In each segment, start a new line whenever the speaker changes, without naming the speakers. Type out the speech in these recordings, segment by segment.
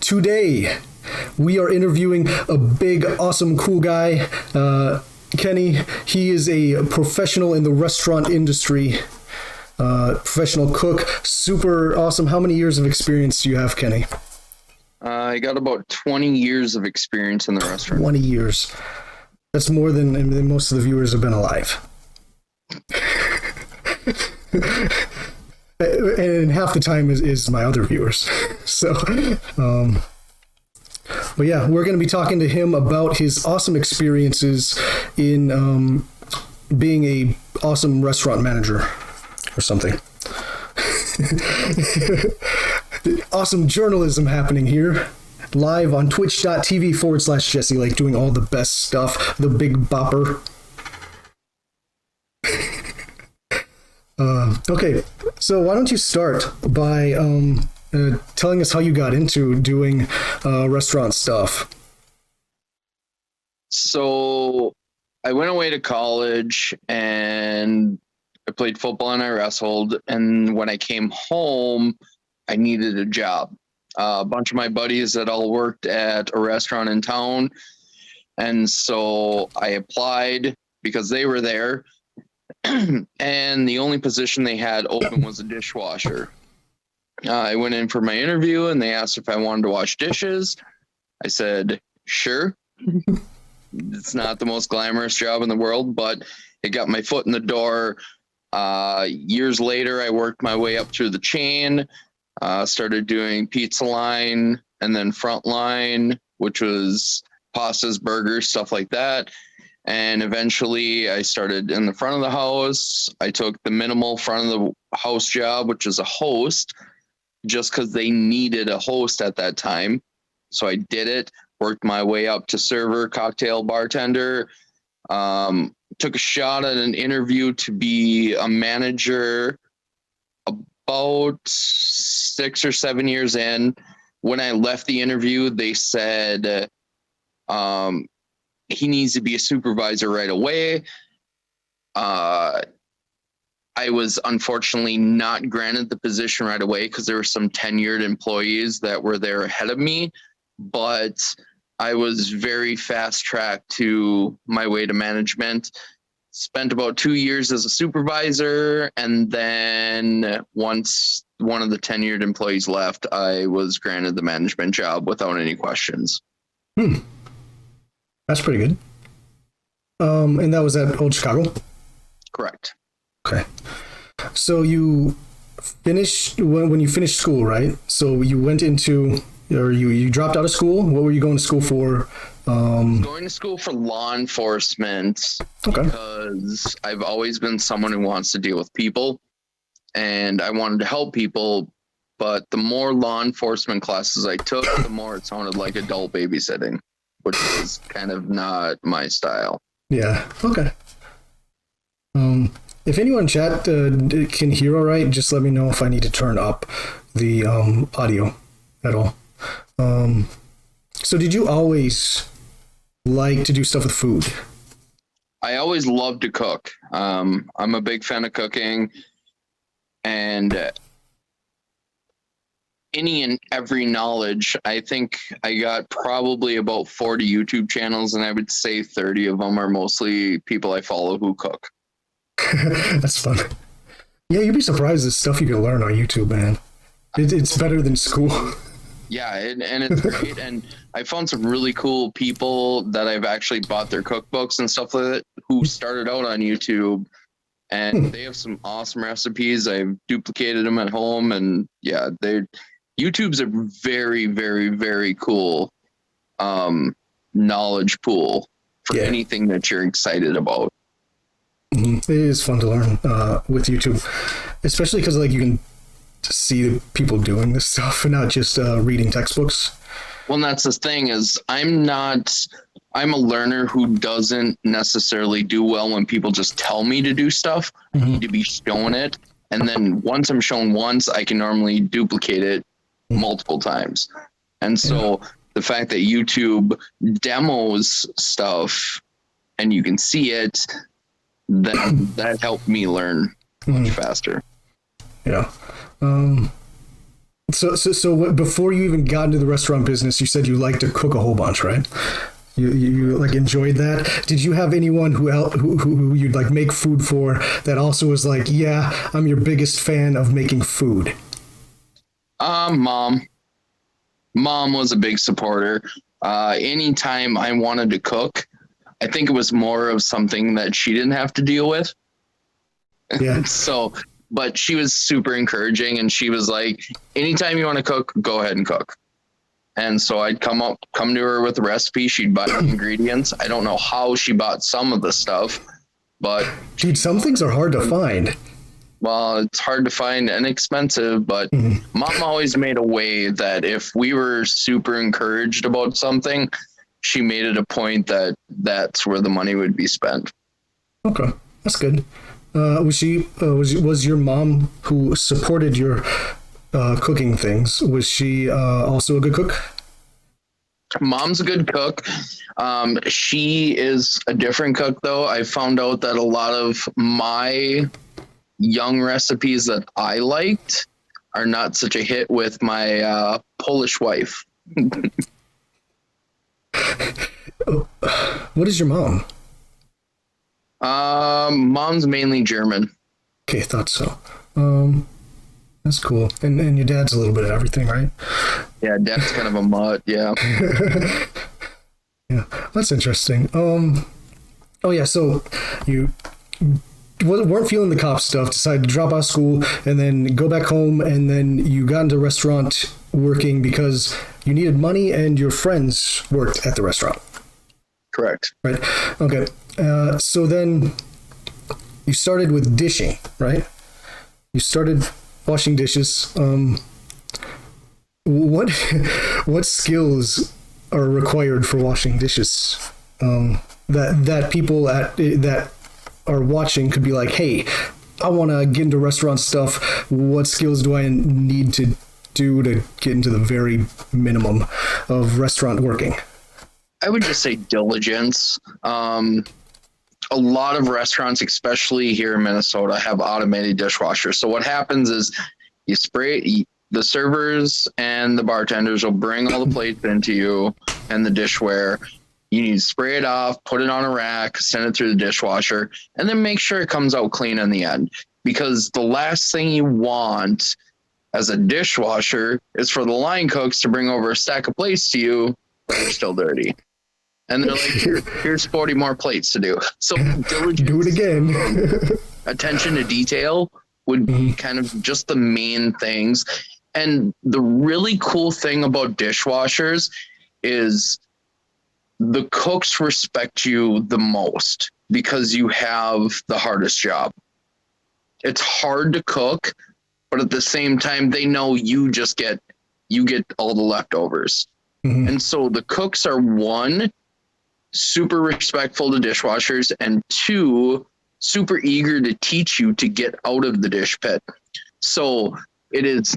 Today, we are interviewing a big, awesome, cool guy, Kenny. He is a professional in the restaurant industry, professional cook, super awesome. How many years of experience do you have, Kenny?
I got about 20 years of experience in the restaurant.
20 years. That's more than most of the viewers have been alive. And half the time is my other viewers. So, but yeah, we're going to be talking to him about his awesome experiences in being a awesome restaurant manager or something. Awesome journalism happening here. Live on twitch.tv/Jesse Lake, doing all the best stuff. The Big Bopper. Okay, so why don't you start by telling us how you got into doing restaurant stuff?
So I went away to college and I played football and I wrestled. And when I came home, I needed a job. A bunch of my buddies that all worked at a restaurant in town. And so I applied because they were there. And the only position they had open was a dishwasher. I went in for my interview and they asked if I wanted to wash dishes. I said, sure. It's not the most glamorous job in the world, but it got my foot in the door. Years later, I worked my way up through the chain, started doing pizza line and then front line, which was pastas, burgers, stuff like that. And eventually I started in the front of the house. I took the minimal front of the house job, which is a host, just because they needed a host at that time. So I did it, worked my way up to server, cocktail bartender, took a shot at an interview to be a manager about 6 or 7 years in. When I left the interview, they said, he needs to be a supervisor right away. I was unfortunately not granted the position right away because there were some tenured employees that were there ahead of me, but I was very fast-tracked to my way to management. Spent about 2 years as a supervisor, and then once one of the tenured employees left, I was granted the management job without any questions.
That's pretty good. And that was at Old Chicago?
Correct.
Okay. So you finished, when you finished school, right? So you went into, or you dropped out of school? What were you going to school for?
Going to school for law enforcement.
Okay.
Because I've always been someone who wants to deal with people, and I wanted to help people, but the more law enforcement classes I took, the more it sounded like adult babysitting, which is kind of not my style.
Yeah. Okay. If anyone in chat can hear all right, just let me know if I need to turn up the audio at all. So did you always like to do stuff with food?
I always loved to cook. I'm a big fan of cooking, and any and every knowledge. I think I got probably about 40 YouTube channels, and I would say 30 of them are mostly people I follow who cook.
That's fun. Yeah, you'd be surprised the stuff you can learn on YouTube, man. It's better than school.
Yeah, and it's great. And I found some really cool people that I've actually bought their cookbooks and stuff like that who started out on YouTube, and they have some awesome recipes. I've duplicated them at home, and yeah, YouTube's a very, very, very cool knowledge pool for anything that you're excited about.
It is fun to learn with YouTube, especially because like you can see the people doing this stuff and not just reading textbooks.
Well, and that's the thing is I'm a learner who doesn't necessarily do well when people just tell me to do stuff. I need to be shown it. And then once I'm shown once, I can normally duplicate it multiple times. And so the fact that YouTube demos stuff and you can see it, that helped me learn much faster.
Yeah. So before you even got into the restaurant business, you said you like to cook a whole bunch, right? You like enjoyed that. Did you have anyone who you'd like make food for that also was like, yeah, I'm your biggest fan of making food?
Mom. Mom was a big supporter. Anytime I wanted to cook, I think it was more of something that she didn't have to deal with.
Yeah.
So, but she was super encouraging, and she was like, anytime you want to cook, go ahead and cook. And so I'd come to her with a recipe. She'd buy the ingredients. I don't know how she bought some of the stuff, but
Dude, some things are hard to find.
well, it's hard to find and expensive, but Mom always made a way that if we were super encouraged about something, she made it a point that that's where the money would be spent.
Okay, that's good. Was your mom who supported your cooking things? Was she also a good cook?
Mom's a good cook. She is a different cook, though. I found out that a lot of my young recipes that I liked are not such a hit with my Polish wife.
What is your mom?
Mom's mainly German.
Okay, thought so. That's cool. And your dad's a little bit of everything, right?
Yeah, Dad's kind of a mutt. Yeah.
Yeah, that's interesting. Oh yeah, so you weren't feeling the cop stuff, decided to drop out of school and then go back home, and then you got into restaurant working because you needed money and your friends worked at the restaurant.
Correct.
Right. Okay. So then you started with dishing, right? You started washing dishes. What what skills are required for washing dishes? That people that are watching could be like, hey, I want to get into restaurant stuff. What skills do I need to do to get into the very minimum of restaurant working?
I would just say diligence. A lot of restaurants, especially here in Minnesota, have automated dishwashers. So what happens is you spray, the servers and the bartenders will bring all the plates into you and the dishware. You need to spray it off, put it on a rack, send it through the dishwasher, and then make sure it comes out clean in the end. Because the last thing you want as a dishwasher is for the line cooks to bring over a stack of plates to you that are still dirty. And they're like, here's 40 more plates to do. So diligence,
do it again.
attention to detail would be kind of just the main things. And the really cool thing about dishwashers is the cooks respect you the most because you have the hardest job. It's hard to cook, but at the same time, they know you get all the leftovers. And so the cooks are, one, super respectful to dishwashers, and two, super eager to teach you to get out of the dish pit. So it's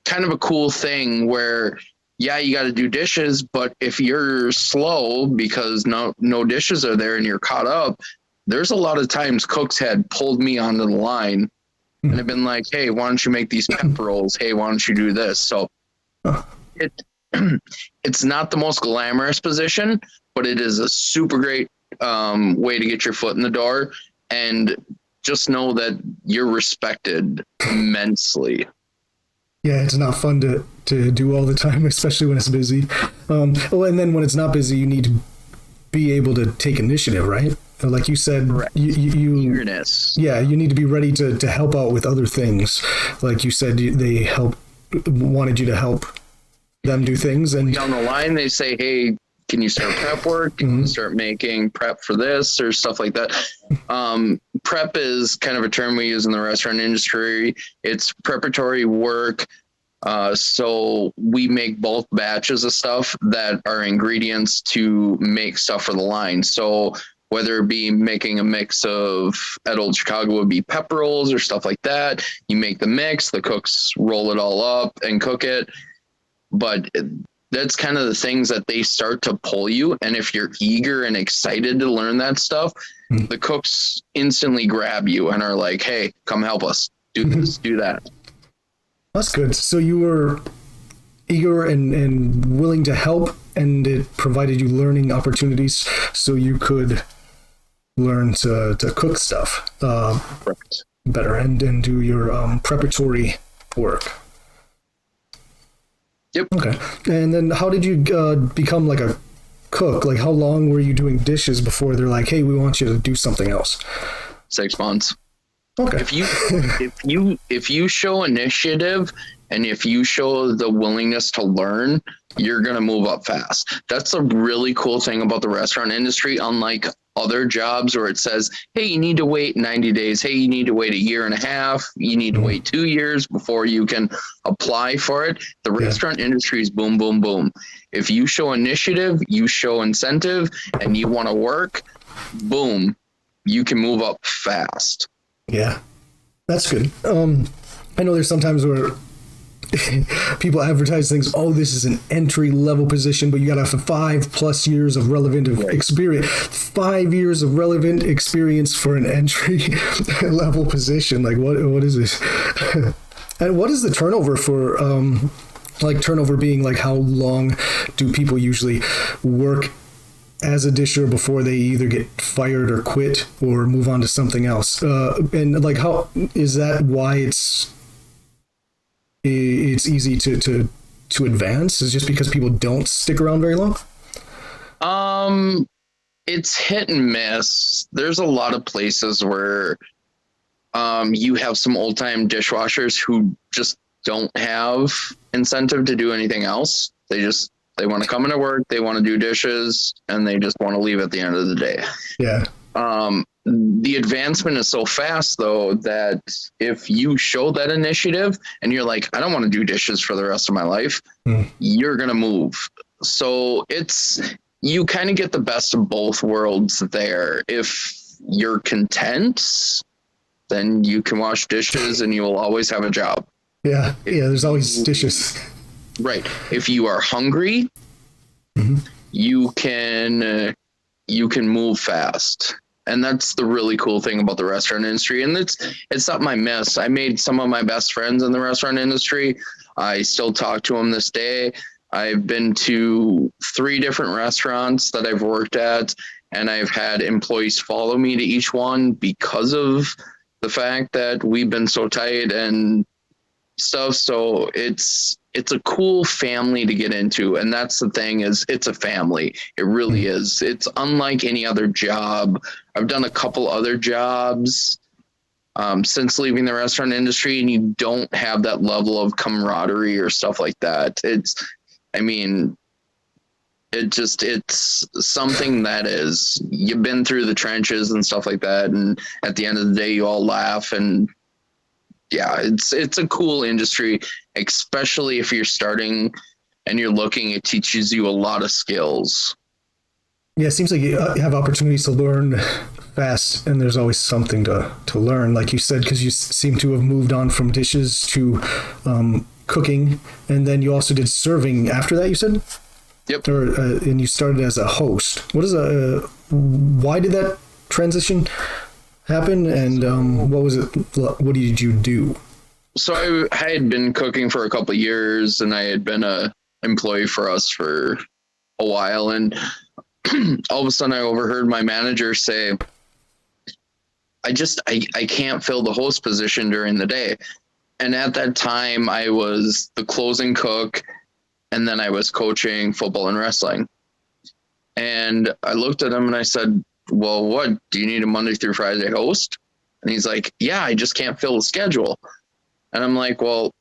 kind of a cool thing where, yeah, you got to do dishes, but if you're slow because no dishes are there and you're caught up, there's a lot of times cooks had pulled me onto the line and have been like, hey, why don't you make these pepper rolls? Hey, why don't you do this? So it's not the most glamorous position, but it is a super great way to get your foot in the door, and just know that you're respected immensely.
Yeah, it's not fun to do all the time, especially when it's busy. And then when it's not busy, you need to be able to take initiative, right? Like you said, you
eagerness.
Yeah, you need to be ready to help out with other things. Like you said, they wanted you to help them do things. And
down the line, they say, hey, can you start prep work? Can you start making prep for this or stuff like that? Prep is kind of a term we use in the restaurant industry. It's preparatory work. So we make bulk batches of stuff that are ingredients to make stuff for the line. So whether it be making a mix of, at Old Chicago would be pepper rolls or stuff like that. You make the mix, the cooks roll it all up and cook it. But that's kind of the things that they start to pull you. And if you're eager and excited to learn that stuff, the cooks instantly grab you and are like, hey, come help us do this, do that.
That's good. So you were eager and willing to help, and it provided you learning opportunities so you could learn to cook stuff better and do your preparatory work.
Yep.
Okay. And then how did you become like a cook? Like how long were you doing dishes before they're like, hey, we want you to do something else?
6 months.
Okay.
If you show initiative and if you show the willingness to learn, you're going to move up fast. That's a really cool thing about the restaurant industry, unlike other jobs where it says, hey, you need to wait 90 days. Hey, you need to wait a year and a half. You need to wait 2 years before you can apply for it. The restaurant industry is boom, boom, boom. If you show initiative, you show incentive, and you want to work, boom, you can move up fast.
Yeah, that's good. I know there's sometimes where people advertise things, oh, this is an entry level position, but you got to have 5+ years of relevant experience. 5 years of relevant experience for an entry level position. Like what is this? And what is the turnover for, like turnover being like how long do people usually work as a disher before they either get fired or quit or move on to something else? And like, how is that why it's easy to advance? Is just because people don't stick around very long?
It's hit and miss. There's a lot of places where you have some old time dishwashers who just don't have incentive to do anything else. They want to come into work, they want to do dishes, and they just want to leave at the end of the day.
Yeah.
The advancement is so fast, though, that if you show that initiative and you're like, I don't want to do dishes for the rest of my life, you're going to move. So you kind of get the best of both worlds there. If you're content, then you can wash dishes and you will always have a job.
Yeah. There's always dishes.
Right. If you are hungry, you can move fast. And that's the really cool thing about the restaurant industry. And it's something I miss. I made some of my best friends in the restaurant industry. I still talk to them this day. I've been to 3 different restaurants that I've worked at, and I've had employees follow me to each one because of the fact that we've been so tight and stuff. So it's a cool family to get into. And that's the thing, is it's a family. It really is. It's unlike any other job. I've done a couple other jobs since leaving the restaurant industry, and you don't have that level of camaraderie or stuff like that. It's something that is, you've been through the trenches and stuff like that. And at the end of the day, you all laugh, and yeah, it's a cool industry, especially if you're starting and you're looking. It teaches you a lot of skills.
Yeah, it seems like you have opportunities to learn fast, and there's always something to learn, like you said, because you seem to have moved on from dishes to cooking, and then you also did serving after that, you said?
Yep.
And you started as a host. Why did that transition happen, and what was it? What did you do?
So I had been cooking for a couple of years, and I had been a employee for us for a while, and all of a sudden I overheard my manager say, I can't fill the host position during the day. And at that time I was the closing cook, and then I was coaching football and wrestling. And I looked at him and I said, well, what, do you need a Monday through Friday host? And he's like, yeah, I just can't fill the schedule. And I'm like, well,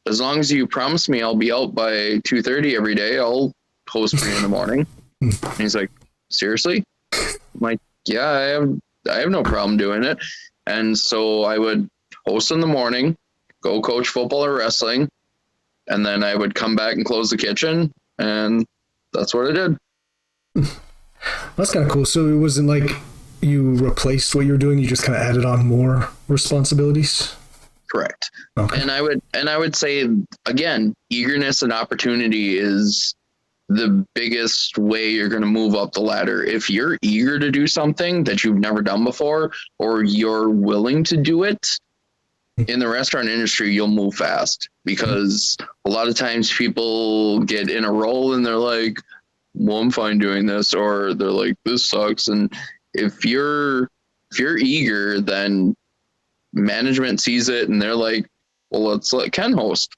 as long as you promise me I'll be out by 2:30 every day, I'll host for you in the morning. And he's like, seriously? I'm like, yeah, I have no problem doing it. And so I would host in the morning, go coach football or wrestling, and then I would come back and close the kitchen, and that's what I did.
That's kind of cool. So it wasn't like you replaced what you were doing, you just kind of added on more responsibilities?
Correct.
Okay.
And I would say, again, eagerness and opportunity is the biggest way you're going to move up the ladder. If you're eager to do something that you've never done before, or you're willing to do it, in the restaurant industry, you'll move fast because a lot of times people get in a role and they're like, well, I'm fine doing this, or they're like, this sucks. And if you're eager, then management sees it and they're like, well, let's let Ken host.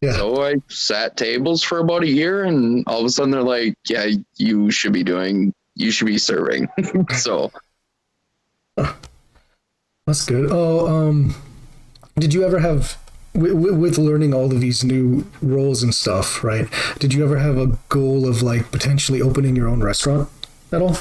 Yeah.
So I sat tables for about a year, and all of a sudden they're like, yeah, you should be serving. So
That's good. Oh, did you ever have, with learning all of these new roles and stuff, right? Did you ever have a goal of like potentially opening your own restaurant at all?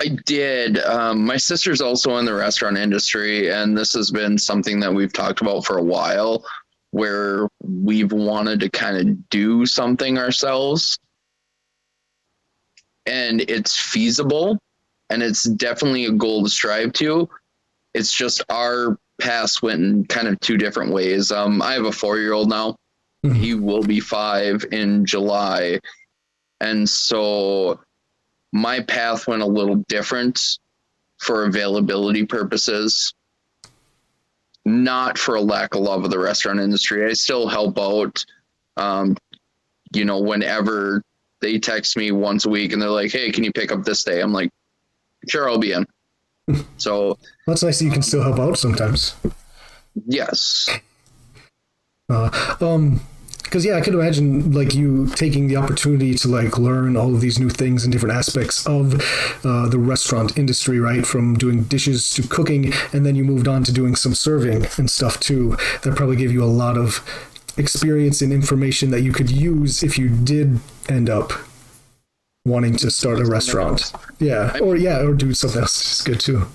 I did. My sister's also in the restaurant industry, and this has been something that we've talked about for a while, where we've wanted to kind of do something ourselves. And it's feasible, and it's definitely a goal to strive to. It's just our paths went in kind of two different ways. I have a 4-year-old now.
Mhm.
He will be 5 in July. And so my path went a little different for availability purposes, not for a lack of love of the restaurant industry. I still help out, whenever they text me once a week and they're like, hey, can you pick up this day? I'm like, sure, I'll be in. So
That's nice that you can still help out sometimes.
yes.
Because yeah, I could imagine like you taking the opportunity to like learn all of these new things and different aspects of the restaurant industry, right? From doing dishes to cooking, and then you moved on to doing some serving and stuff too. That probably gave you a lot of experience and information that you could use if you did end up wanting to start a restaurant. Yeah, or do something else. It's good too.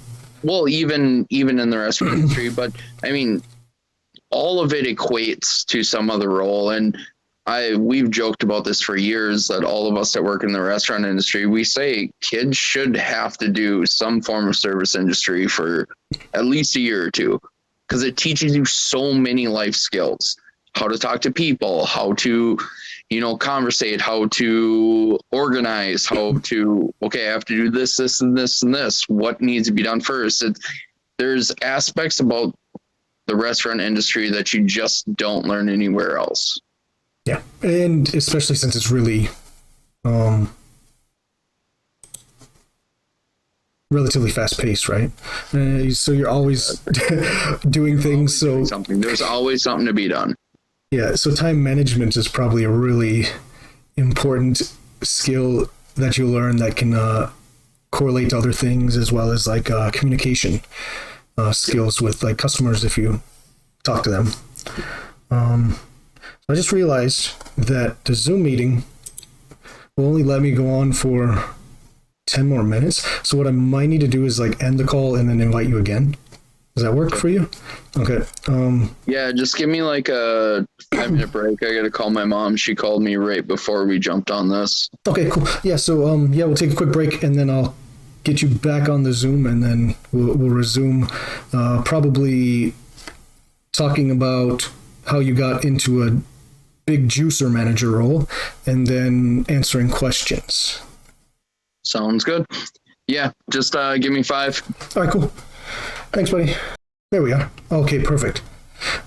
Well, even in the restaurant industry, but I mean, all of it equates to some other role. And we've joked about this for years, that all of us that work in the restaurant industry, we say kids should have to do some form of service industry for at least a year or two, because it teaches you so many life skills: how to talk to people, how to, conversate, how to organize, how to, okay, I have to do this, this, and this, and this. What needs to be done first? There's aspects about the restaurant industry that you just don't learn anywhere else.
Yeah, and especially since it's really relatively fast paced, right? So you're always doing things.
There's always something to be done.
Yeah, so time management is probably a really important skill that you learn that can correlate to other things, as well as like communication skills with like customers if you talk to them. I just realized that the Zoom meeting will only let me go on for 10 more minutes. So what I might need to do is like end the call and then invite you again. Does that work for you? Okay.
Yeah, just give me like a 5-minute break. I got to call my mom. She called me right before we jumped on this.
Okay, cool. Yeah, so we'll take a quick break and then I'll get you back on the Zoom, and then we'll resume probably talking about how you got into a big juicer manager role and then answering questions.
Sounds good. Yeah, just give me 5.
All right, cool. Thanks, buddy. There we are. Okay, perfect.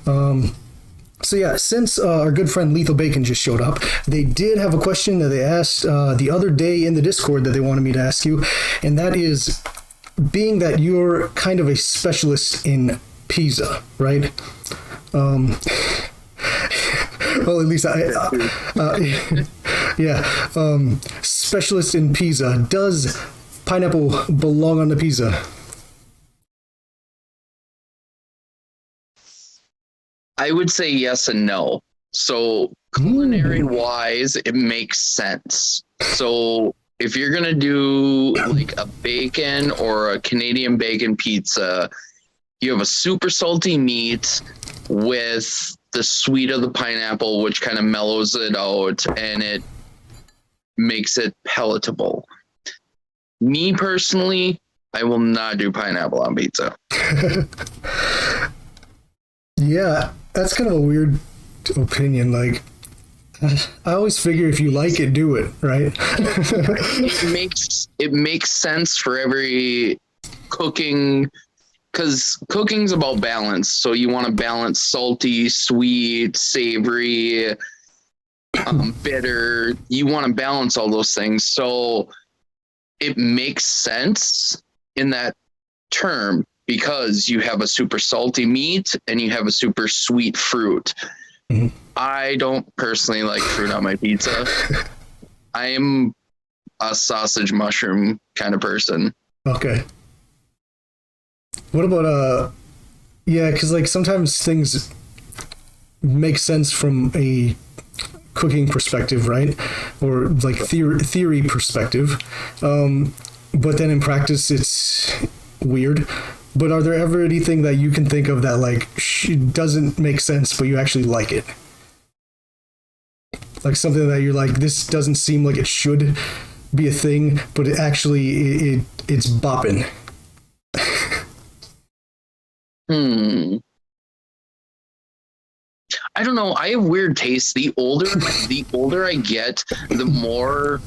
So yeah, since our good friend Lethal Bacon just showed up, they did have a question that they asked the other day in the Discord that they wanted me to ask you, and that is, being that you're kind of a specialist in pizza, right? Well, at least specialist in pizza. Does pineapple belong on the pizza?
I would say yes and no. So culinary wise, it makes sense. So if you're going to do like a bacon or a Canadian bacon pizza, you have a super salty meat with the sweet of the pineapple, which kind of mellows it out and it makes it palatable. Me personally, I will not do pineapple on pizza.
Yeah, that's kind of a weird opinion. Like, I always figure if you like it, do it, right?
It makes sense for every cooking because cooking's about balance. So you want to balance salty, sweet, savory, bitter. You want to balance all those things. So it makes sense in that term because you have a super salty meat and you have a super sweet fruit. Mm-hmm. I don't personally like fruit on my pizza. I am a sausage mushroom kind of person.
Okay. What about yeah, because like sometimes things make sense from a cooking perspective, right? Or like theory perspective. But then in practice it's weird. But are there ever anything that you can think of that like doesn't make sense but you actually like it? Like something that you're like, this doesn't seem like it should be a thing, but it actually it's bopping.
I don't know. I have weird tastes. The older I get, the more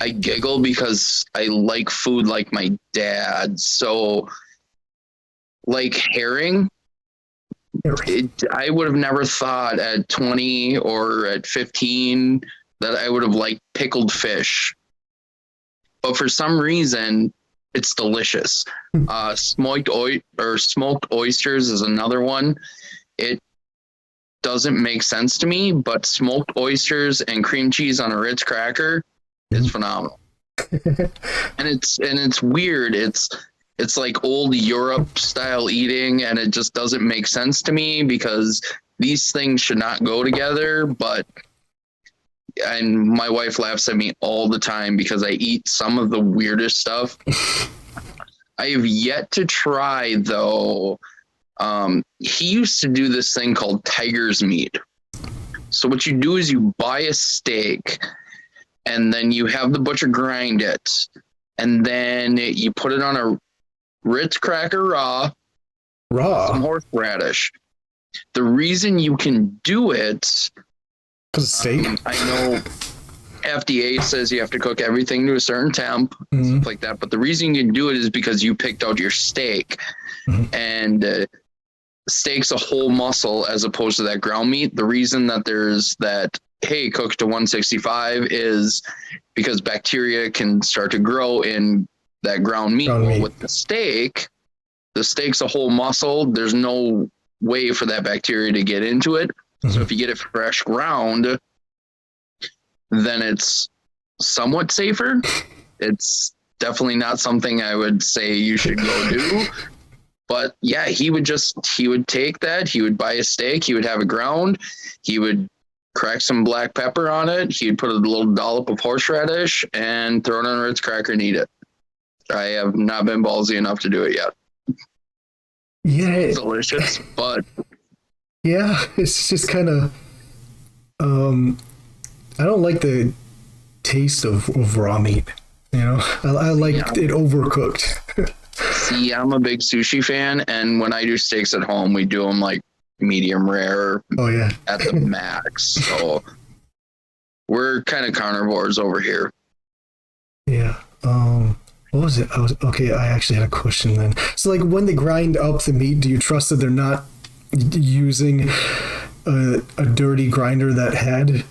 I giggle because I like food like my dad. So, like herring, I would have never thought at 20 or at 15 that I would have liked pickled fish. But for some reason, it's delicious. Smoked oysters is another one. It doesn't make sense to me, but smoked oysters and cream cheese on a Ritz cracker is phenomenal. and it's weird. It's like old Europe style eating, and it just doesn't make sense to me because these things should not go together. And my wife laughs at me all the time because I eat some of the weirdest stuff. I have yet to try though. He used to do this thing called tiger's meat. So what you do is you buy a steak and then you have the butcher grind it and then you put it on a Ritz cracker raw, some horseradish. The reason you can do it,
because steak.
I know FDA says you have to cook everything to a certain temp, stuff like that. But the reason you can do it is because you picked out your steak, and steak's a whole muscle as opposed to that ground meat. The reason that there's that, hey, cook to 165 is because bacteria can start to grow in that ground meat. With the steak's a whole muscle. There's no way for that bacteria to get into it. So if you get it fresh ground, then it's somewhat safer. It's definitely not something I would say you should go do. But yeah, he would take that, he would buy a steak, he would have it ground, he would crack some black pepper on it, he'd put a little dollop of horseradish and throw it on a Ritz cracker and eat it. I have not been ballsy enough to do it yet.
Yeah.
It's delicious, but
yeah, it's just kind of I don't like the taste of raw meat. You know, I like it overcooked.
See, I'm a big sushi fan, and when I do steaks at home, we do them like medium rare.
Oh yeah,
at the max. So we're kind of carnivores over here.
Yeah. What was it? I actually had a question then. So like when they grind up the meat, do you trust that they're not using a dirty grinder that had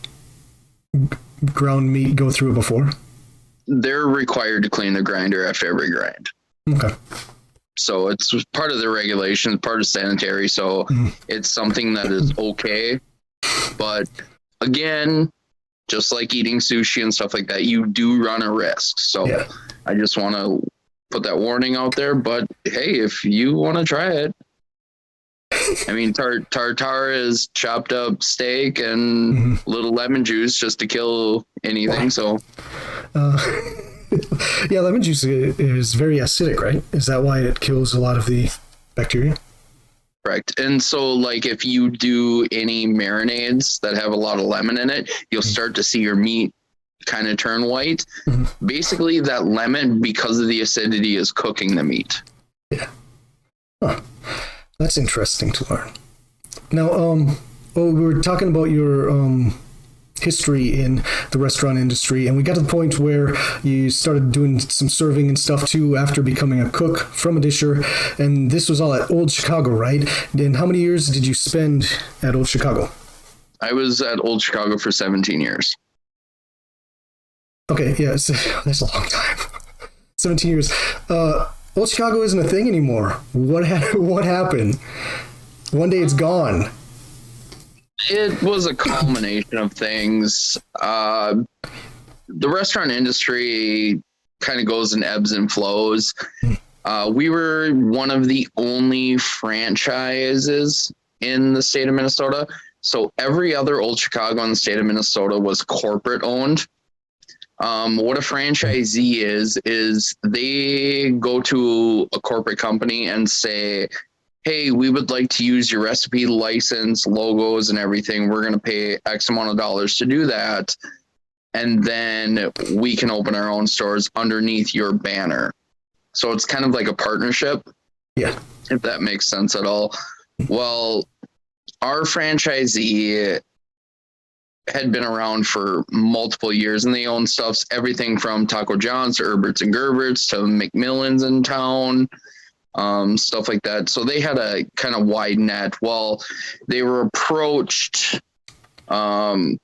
ground meat go through it before?
They're required to clean the grinder after every grind.
Okay.
So it's part of the regulations, part of sanitary. So it's something that is okay. But again, just like eating sushi and stuff like that, you do run a risk. So yeah. I just want to put that warning out there. But hey, if you want to try it, I mean, tartare is chopped up steak and little lemon juice just to kill anything. So,
yeah, lemon juice is very acidic, right? Is that why it kills a lot of the bacteria?
Correct. And so, like, if you do any marinades that have a lot of lemon in it, you'll start to see your meat kind of turn white. Basically, that lemon, because of the acidity, is cooking the meat.
Yeah. Huh. That's interesting to learn. Now, we were talking about your history in the restaurant industry, and we got to the point where you started doing some serving and stuff too after becoming a cook from a disher, and this was all at Old Chicago, right? And how many years did you spend at Old Chicago?
I was at Old Chicago for 17 years.
Okay, yeah, that's a long time. 17 years. Old Chicago isn't a thing anymore. What happened? One day it's gone.
It was a culmination of things. The restaurant industry kind of goes in ebbs and flows. We were one of the only franchises in the state of Minnesota. So every other Old Chicago in the state of Minnesota was corporate owned. What a franchisee is they go to a corporate company and say, hey, we would like to use your recipe, license, logos, and everything. We're going to pay X amount of dollars to do that. And then we can open our own stores underneath your banner. So it's kind of like a partnership.
Yeah.
If that makes sense at all. Well, our franchisee had been around for multiple years, and they own stuffs, everything from Taco John's to Herbert's and Gerbert's to McMillan's in town, stuff like that. So they had a kind of wide net. Well, they were approached, God,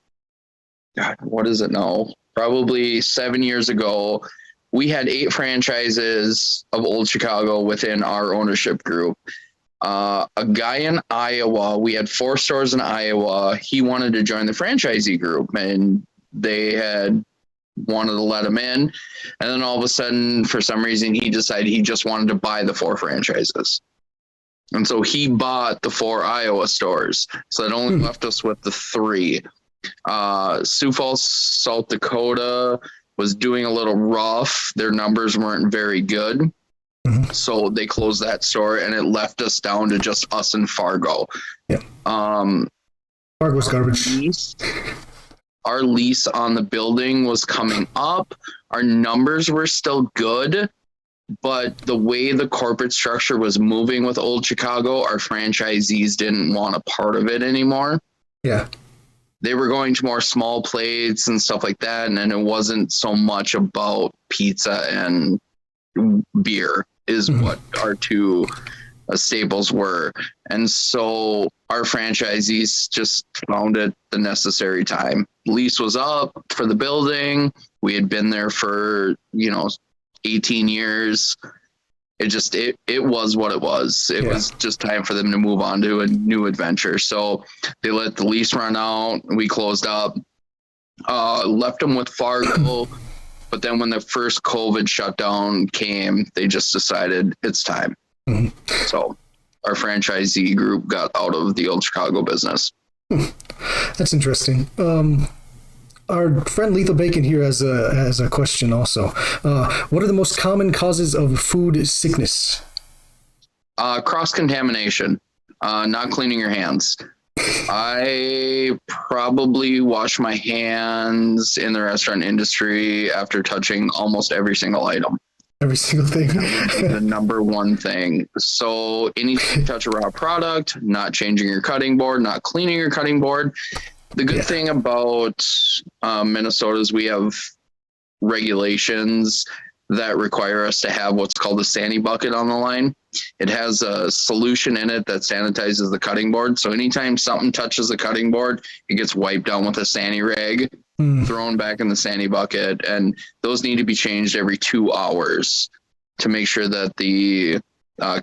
what is it now? Probably 7 years ago. We had 8 franchises of Old Chicago within our ownership group. A guy in Iowa, we had 4 stores in Iowa. He wanted to join the franchisee group, and they had wanted to let him in. And then all of a sudden, for some reason, he decided he just wanted to buy the 4 franchises. And so he bought the 4 Iowa stores. So that only left us with the 3. Sioux Falls, South Dakota was doing a little rough. Their numbers weren't very good. So they closed that store, and it left us down to just us and Fargo.
Yeah. Fargo's garbage.
Our lease on the building was coming up. Our numbers were still good, but the way the corporate structure was moving with Old Chicago, our franchisees didn't want a part of it anymore.
Yeah.
They were going to more small plates and stuff like that, and then it wasn't so much about pizza and beer is what our 2 staples were. And so our franchisees just found it the necessary time. Lease was up for the building. We had been there for 18 years. It was what it was. It was just time for them to move on to a new adventure. So they let the lease run out. We closed up, left them with Fargo. But then when the first COVID shutdown came, they just decided it's time. So our franchisee group got out of the Old Chicago business.
That's interesting. Our friend Lethal Bacon here has a question also. What are the most common causes of food sickness?
Cross-contamination, not cleaning your hands. I probably wash my hands in the restaurant industry after touching almost every single item.
Every single thing.
The number one thing. So anytime you touch a raw product, not changing your cutting board, not cleaning your cutting board. The good thing about Minnesota is we have regulations that require us to have what's called a Sani bucket on the line. It has a solution in it that sanitizes the cutting board. So anytime something touches the cutting board, it gets wiped down with a Sani rag, thrown back in the Sani bucket. And those need to be changed every 2 hours to make sure that the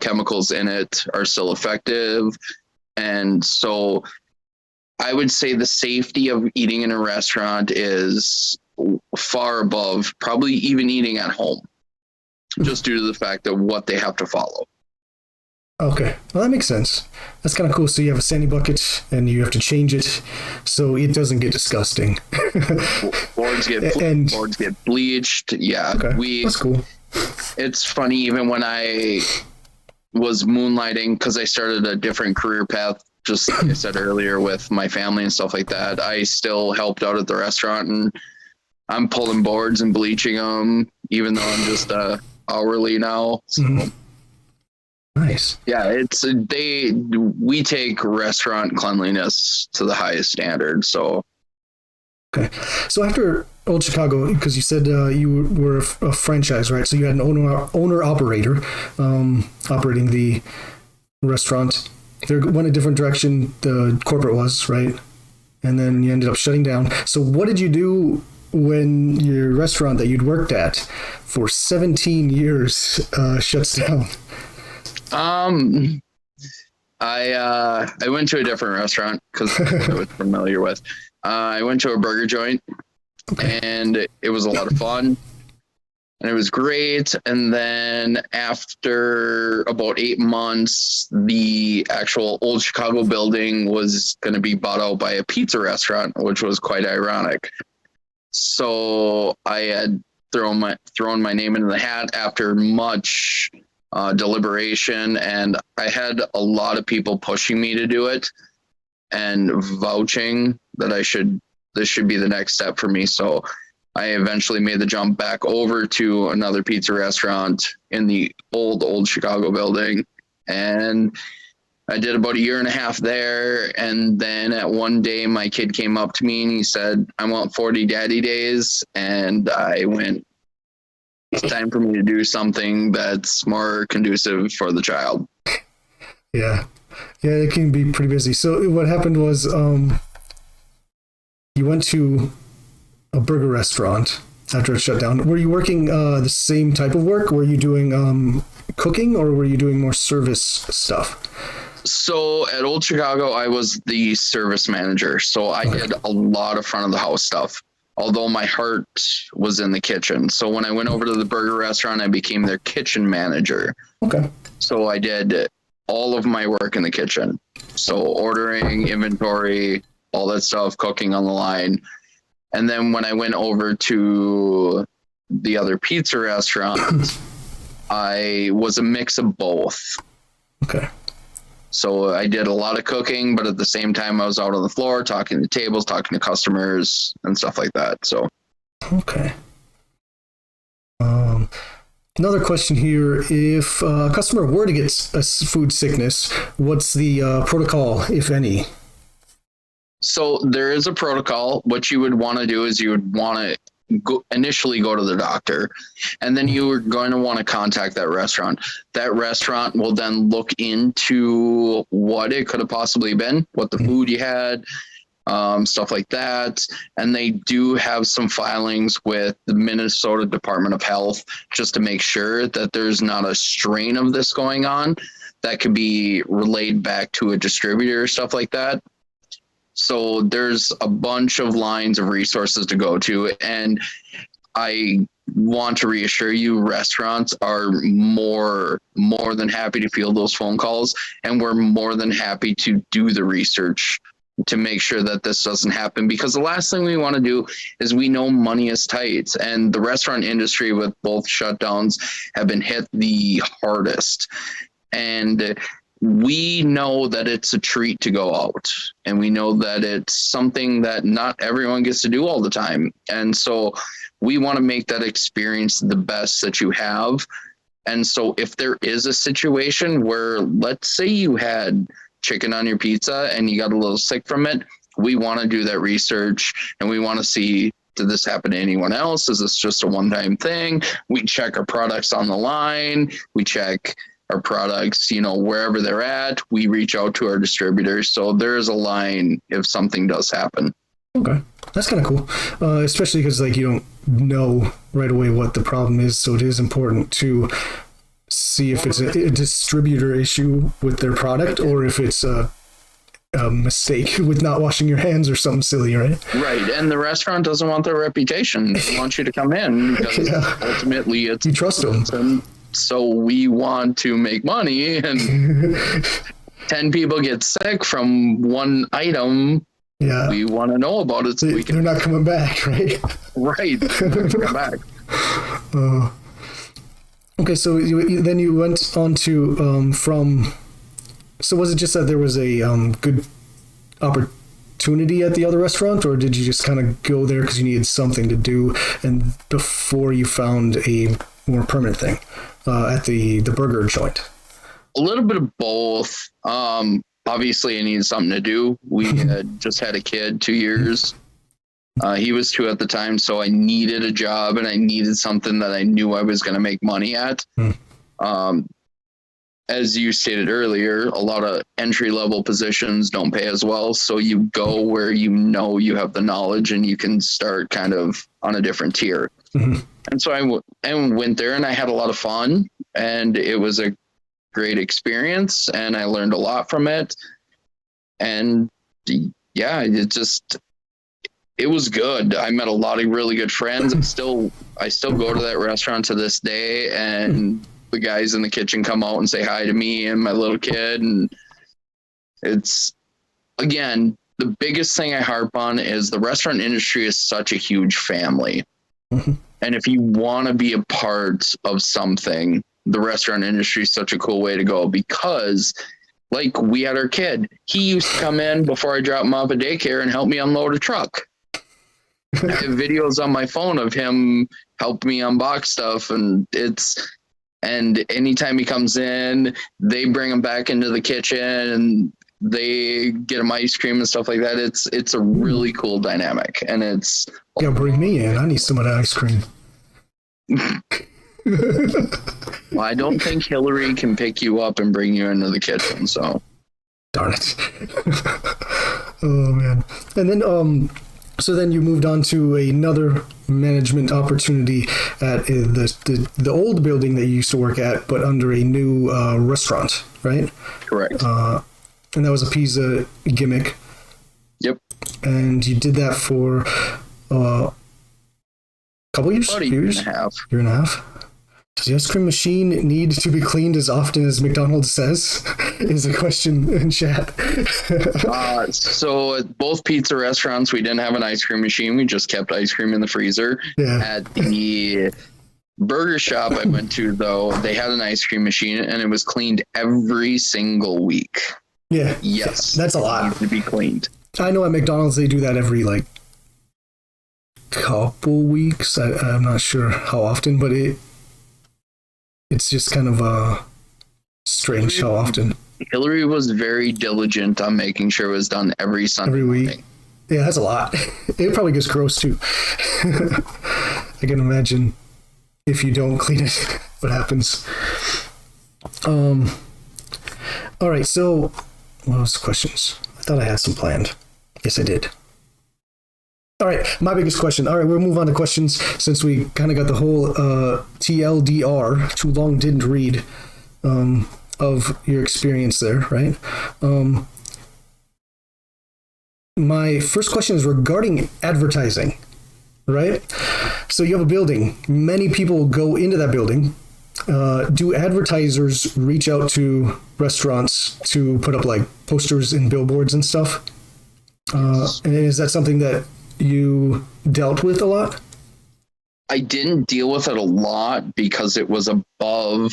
chemicals in it are still effective. And so I would say the safety of eating in a restaurant is far above probably even eating at home, just due to the fact of what they have to follow.
Okay, well that makes sense. That's kind of cool. So you have a Sani bucket and you have to change it so it doesn't get disgusting.
Boards get bleached. Yeah,
okay. That's cool.
It's funny, even when I was moonlighting, because I started a different career path, just like I said earlier, with my family and stuff like that, I still helped out at the restaurant, and I'm pulling boards and bleaching them, even though I'm just hourly now. So.
Nice.
Yeah, we take restaurant cleanliness to the highest standard. So
Okay. So after Old Chicago, because you said you were a franchise, right? So you had an owner operator operating the restaurant. They went a different direction. The corporate was, right? And then you ended up shutting down. So what did you do when your restaurant that you'd worked at for 17 years shuts down?
I went to a different restaurant because I was familiar with. I went to a burger joint, and it was a lot of fun, and it was great. And then after about 8 months, the actual Old Chicago building was going to be bought out by a pizza restaurant, which was quite ironic. So I had thrown my name into the hat after much deliberation, and I had a lot of people pushing me to do it and vouching that this should be the next step for me. So I eventually made the jump back over to another pizza restaurant in the old Chicago building, and I did about 1.5 years there. And then at one day, my kid came up to me and he said, "I want 40 daddy days." And I went, "It's time for me to do something that's more conducive for the child."
Yeah. Yeah, it can be pretty busy. So what happened was you went to a burger restaurant after it shut down. Were you working the same type of work? Were you doing cooking, or were you doing more service stuff?
So at Old Chicago, I was the service manager. So I did a lot of front of the house stuff, although my heart was in the kitchen. So when I went over to the burger restaurant, I became their kitchen manager.
Okay.
So I did all of my work in the kitchen. So ordering, inventory, all that stuff, cooking on the line. And then when I went over to the other pizza restaurant, I was a mix of both.
Okay.
So I did a lot of cooking, but at the same time, I was out on the floor, talking to tables, talking to customers and stuff like that. So.
Okay. Another question here. If a customer were to get a food sickness, what's the protocol, if any?
So there is a protocol. What you would want to do is you would want to initially go to the doctor, and then you are going to want to contact that restaurant. That restaurant will then look into what it could have possibly been, what the food you had, stuff like that. And they do have some filings with the Minnesota Department of Health just to make sure that there's not a strain of this going on that could be relayed back to a distributor or stuff like that. So there's a bunch of lines of resources to go to. And I want to reassure you, restaurants are more than happy to field those phone calls. And we're more than happy to do the research to make sure that this doesn't happen, because the last thing we want to do is, we know money is tight, and the restaurant industry with both shutdowns have been hit the hardest. And we know that it's a treat to go out, and we know that it's something that not everyone gets to do all the time. And so we want to make that experience the best that you have. And so if there is a situation where, let's say you had chicken on your pizza and you got a little sick from it, we want to do that research, and we want to see, did this happen to anyone else? Is this just a one-time thing? We check our products on the line. We check our products, wherever they're at. We reach out to our distributors. So there is a line if something does happen.
Okay. That's kind of cool. Especially because you don't know right away what the problem is. So it is important to see if it's a distributor issue with their product, or if it's a mistake with not washing your hands or something silly, right?
Right. And the restaurant doesn't want their reputation. They want you to come in because ultimately it's,
you trust them.
And so we want to make money, and 10 people get sick from one item.
Yeah.
We want to know about it so we can.
They're not coming back, right?
Right. They're not coming back.
Okay, so then you went on to so was it just that there was a good opportunity at the other restaurant, or did you just kind of go there because you needed something to do, and before you found a more permanent thing at the burger joint?
A little bit of both. Obviously, I needed something to do. We had just had a kid, 2 years. He was 2 at the time, so I needed a job and I needed something that I knew I was going to make money at. As you stated earlier, a lot of entry-level positions don't pay as well, so you go where you know you have the knowledge and you can start kind of on a different tier. And so I went there and I had a lot of fun, and it was a great experience, and I learned a lot from it. And yeah, it was good. I met a lot of really good friends. I still go to that restaurant to this day, and the guys in the kitchen come out and say hi to me and my little kid. And it's, again, the biggest thing I harp on is the restaurant industry is such a huge family. And if you want to be a part of something, the restaurant industry is such a cool way to go, because like we had our kid, he used to come in before I dropped him off at daycare and help me unload a truck. I have videos on my phone of him helping me unbox stuff, and anytime he comes in, they bring him back into the kitchen and they get him ice cream and stuff like that. It's a really cool dynamic, and it's
bring me in. I need some of that ice cream.
Well, I don't think Hillary can pick you up and bring you into the kitchen, so
darn it. Oh man. And then so then you moved on to another management opportunity at the old building that you used to work at, but under a new restaurant, right?
Correct.
And that was a pizza gimmick.
Yep.
And you did that for a couple years?
About a year and a half.
Year and a half? Does the ice cream machine need to be cleaned as often as McDonald's says? Is a question in chat.
So at both pizza restaurants, we didn't have an ice cream machine. We just kept ice cream in the freezer.
Yeah.
At the burger shop I went to, though, they had an ice cream machine, and it was cleaned every single week.
Yeah.
Yes.
That's a lot.
It needs to be cleaned.
I know at McDonald's they do that every couple weeks. I'm not sure how often, but it's just kind of strange how often.
Hillary was very diligent on making sure it was done every Sunday
every week.
Morning.
Yeah, that's a lot. It probably gets gross too. I can imagine if you don't clean it, what happens. All right, so what was the questions? I thought I had some planned. Yes, I did. All right, my biggest question. All right, we'll move on to questions since we kind of got the whole TLDR, too long didn't read, of your experience there, right? My first question is regarding advertising, right? So you have a building. Many people go into that building. Do advertisers reach out to restaurants to put up like posters and billboards and stuff? And is that something that you dealt with a lot?
I didn't deal with it a lot because it was above.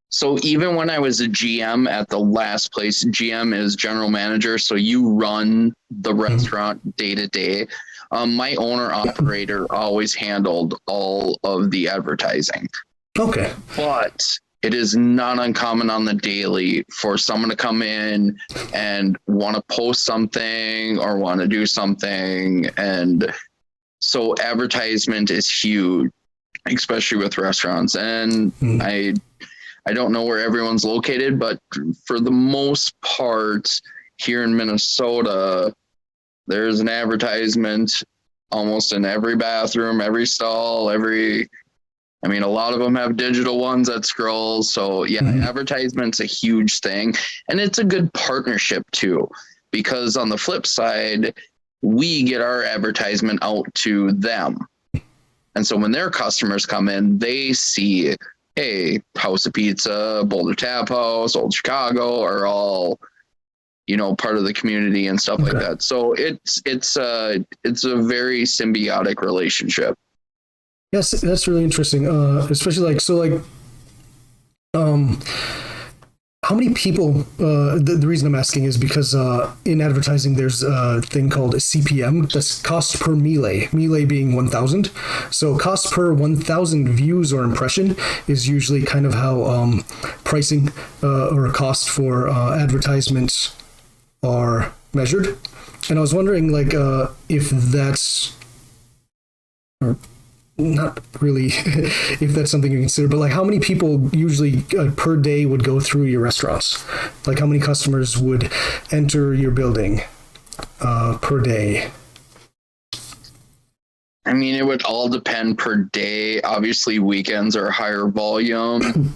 So even when I was a GM at the last place, GM is general manager. So you run the restaurant day to day. My owner operator always handled all of the advertising.
Okay.
But it is not uncommon on the daily for someone to come in and want to post something or want to do something. And so advertisement is huge, especially with restaurants. And I don't know where everyone's located, but for the most part here in Minnesota, there's an advertisement almost in every bathroom, every stall, a lot of them have digital ones that scroll. So yeah, advertisement's a huge thing. And it's a good partnership too, because on the flip side, we get our advertisement out to them. And so when their customers come in, they see, hey, House of Pizza, Boulder Tap House, Old Chicago are all, part of the community and stuff like that. So it's a very symbiotic relationship.
Yes, that's really interesting. Especially how many people, the reason I'm asking is because in advertising, there's a thing called a CPM, that's cost per melee being 1,000. So cost per 1,000 views or impression is usually kind of how pricing or cost for advertisements are measured. And I was wondering if that's or not really, if that's something you consider, but like how many people usually per day would go through your restaurants? Like how many customers would enter your building per day?
I mean, it would all depend per day. Obviously, weekends are higher volume.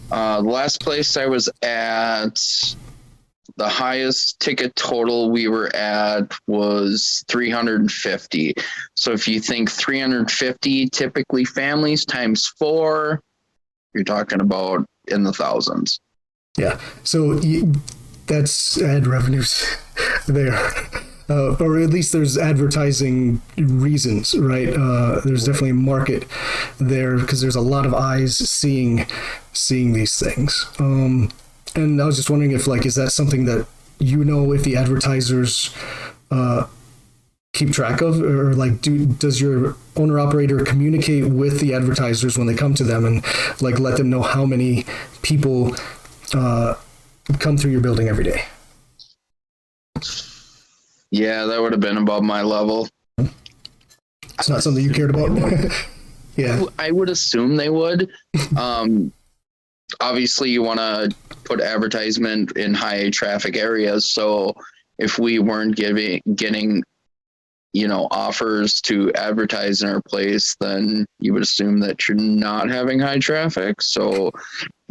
The last place I was at, the highest ticket total we were at was 350. So if you think 350, typically families times 4, you're talking about in the thousands.
Yeah. So that's ad revenues there. Or at least there's advertising reasons, right? There's definitely a market there because there's a lot of eyes seeing these things. And I was just wondering if, like, is that something that if the advertisers keep track of, or like, does your owner operator communicate with the advertisers when they come to them and like let them know how many people come through your building every day?
Yeah, that would have been above my level.
It's not something you cared about. Yeah,
I would assume they would. Obviously, you want to put advertisement in high traffic areas. So if we weren't getting offers to advertise in our place, then you would assume that you're not having high traffic. So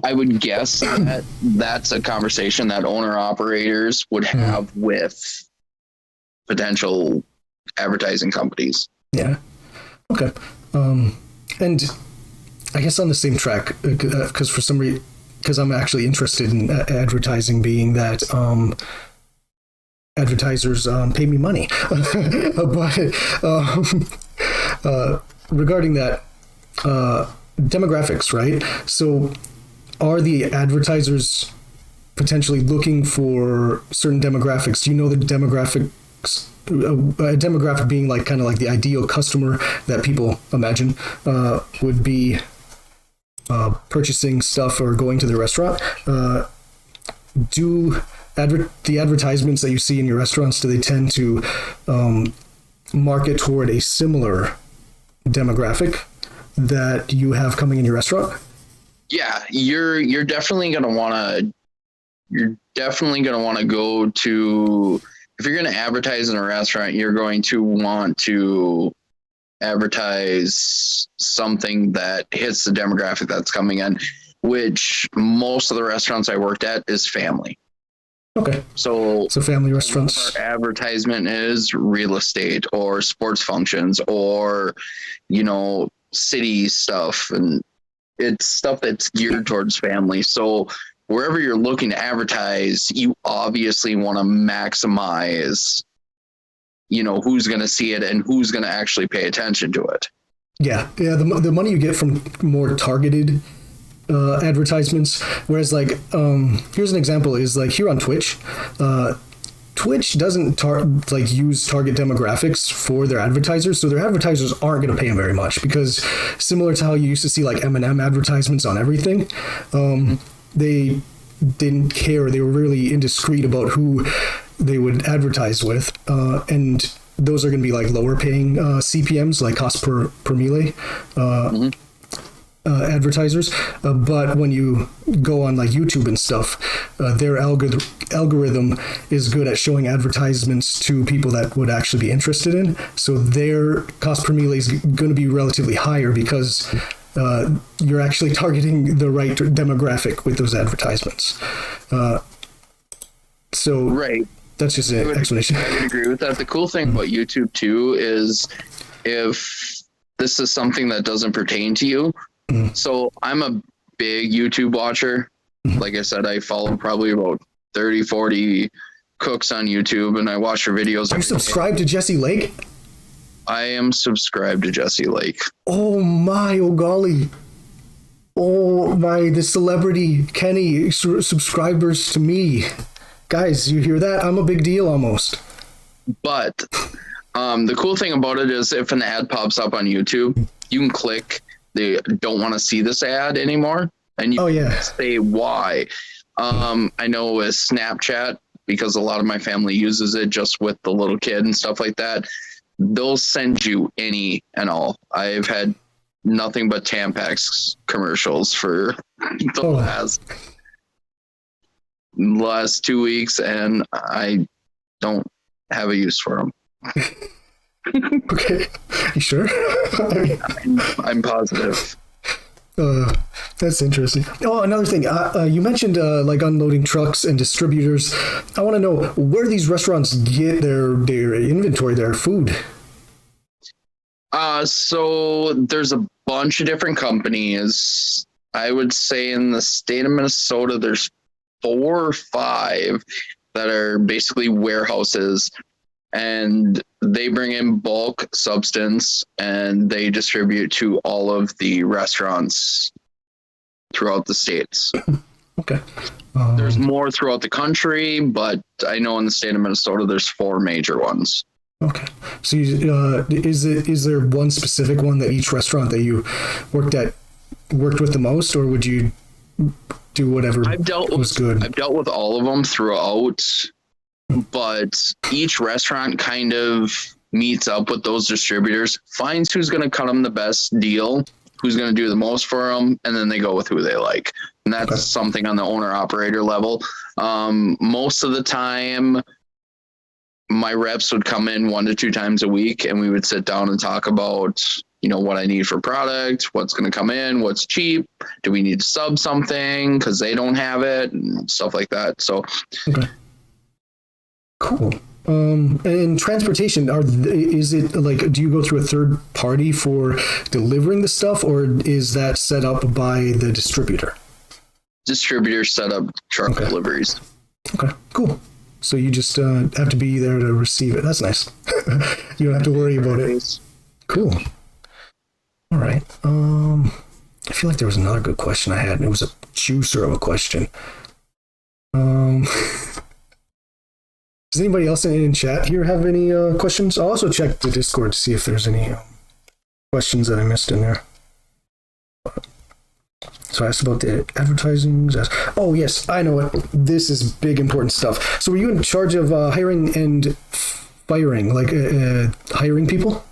I would guess that that's a conversation that owner operators would have with potential advertising companies.
Yeah. Okay. And I guess on the same track, because I'm actually interested in advertising, being that advertisers pay me money. But regarding that, demographics, right? So are the advertisers potentially looking for certain demographics? Do you know the demographics? A demographic being like kind of like the ideal customer that people imagine would be purchasing stuff or going to the restaurant. Do the advertisements that you see in your restaurants, do they tend to market toward a similar demographic that you have coming in your restaurant?
Yeah, you're definitely gonna want to go to, if you're going to advertise in a restaurant, you're going to want to advertise something that hits the demographic that's coming in, which most of the restaurants I worked at is family.
Okay. So family restaurants.
Our advertisement is real estate or sports functions or, city stuff. And it's stuff that's geared towards family. So wherever you're looking to advertise, you obviously want to maximize, who's going to see it and who's going to actually pay attention to it.
Yeah. The money you get from more targeted advertisements, whereas like here's an example, is like here on Twitch. Twitch doesn't use target demographics for their advertisers, so their advertisers aren't going to pay them very much, because similar to how you used to see like M&M advertisements on everything, they didn't care. They were really indiscreet about who they would advertise with, and those are going to be like lower paying CPMs, like cost per melee advertisers. But when you go on like YouTube and stuff, their algorithm is good at showing advertisements to people that would actually be interested in. So their cost per melee is going to be relatively higher because you're actually targeting the right demographic with those advertisements. So
right.
That's just an explanation.
I would agree with that. The cool thing about YouTube too is if this is something that doesn't pertain to you. So I'm a big YouTube watcher. Like I said, I follow probably about 30, 40 cooks on YouTube, and I watch their videos.
Are you subscribed to Jesse Lake?
I am subscribed to Jesse Lake.
Oh my, oh golly. Oh my, the celebrity Kenny subscribers to me. Guys, you hear that? I'm a big deal almost.
But the cool thing about it is if an ad pops up on YouTube, you can click, they don't want to see this ad anymore. And you can say why. I know with Snapchat, because a lot of my family uses it just with the little kid and stuff like that, they'll send you any and all. I've had nothing but Tampax commercials for the last 2 weeks, and I don't have a use for them.
Okay, you sure?
I'm positive.
That's interesting. Oh, another thing. You mentioned like unloading trucks and distributors. I want to know where these restaurants get their inventory, their food.
So there's a bunch of different companies. I would say in the state of Minnesota, there's 4 or 5 that are basically warehouses, and they bring in bulk substance and they distribute to all of the restaurants throughout the states.
Okay.
There's more throughout the country, but I know in the state of Minnesota, there's 4 major ones.
Okay. So is there one specific one that each restaurant that you worked with the most, or would you do whatever was good?
I've dealt with all of them throughout, but each restaurant kind of meets up with those distributors, finds who's going to cut them the best deal, who's going to do the most for them, and then they go with who they like. And that's something on the owner operator level. Most of the time, my reps would come in 1 to 2 times a week, and we would sit down and talk about, what I need for product, what's going to come in, what's cheap, do we need to sub something because they don't have it, and stuff like that. So,
okay. Cool. And transportation, is it like, do you go through a third party for delivering the stuff, or is that set up by the distributor?
Distributors set up truck deliveries. Okay,
cool. So you just have to be there to receive it. That's nice. You don't have to worry about it. Cool. All right. I feel like there was another good question I had, and it was a juicer of a question. Does anybody else in chat here have any questions? I'll also check the Discord to see if there's any questions that I missed in there. So I asked about the advertising. Oh, yes, I know it. This is big, important stuff. So were you in charge of hiring and firing, like hiring people?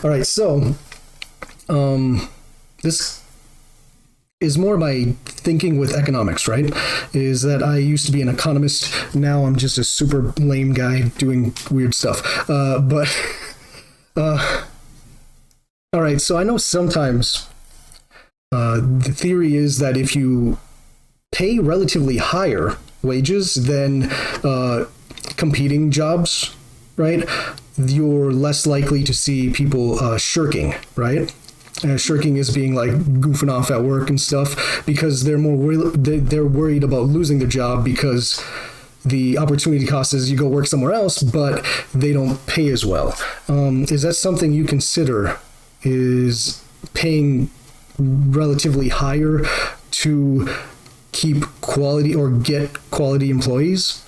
All right, so this is more my thinking with economics, right? Is that I used to be an economist. Now I'm just a super lame guy doing weird stuff. All right, so I know sometimes the theory is that if you pay relatively higher wages than competing jobs, right, you're less likely to see people shirking, right? Shirking is being like goofing off at work and stuff, because they're worried about losing their job because the opportunity cost is you go work somewhere else, but they don't pay as well. Is that something you consider, is paying relatively higher to keep quality or get quality employees,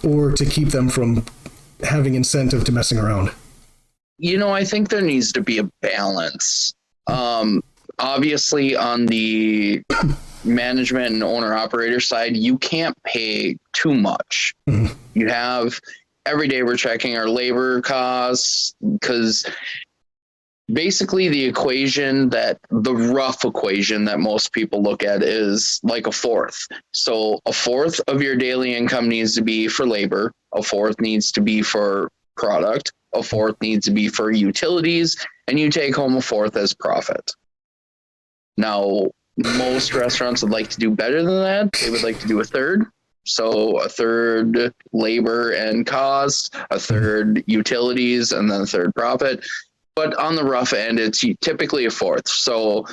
or to keep them from having incentive to messing around?
I think there needs to be a balance. Obviously on the management and owner operator side, you can't pay too much. Mm-hmm. You have every day we're checking our labor costs, because basically the rough equation that most people look at is like a fourth. So a fourth of your daily income needs to be for labor. A fourth needs to be for product. A fourth needs to be for utilities, and you take home a fourth as profit. Now, most restaurants would like to do better than that. They would like to do a third. So a third labor and cost, a third utilities, and then a third profit. But on the rough end, it's typically a fourth. So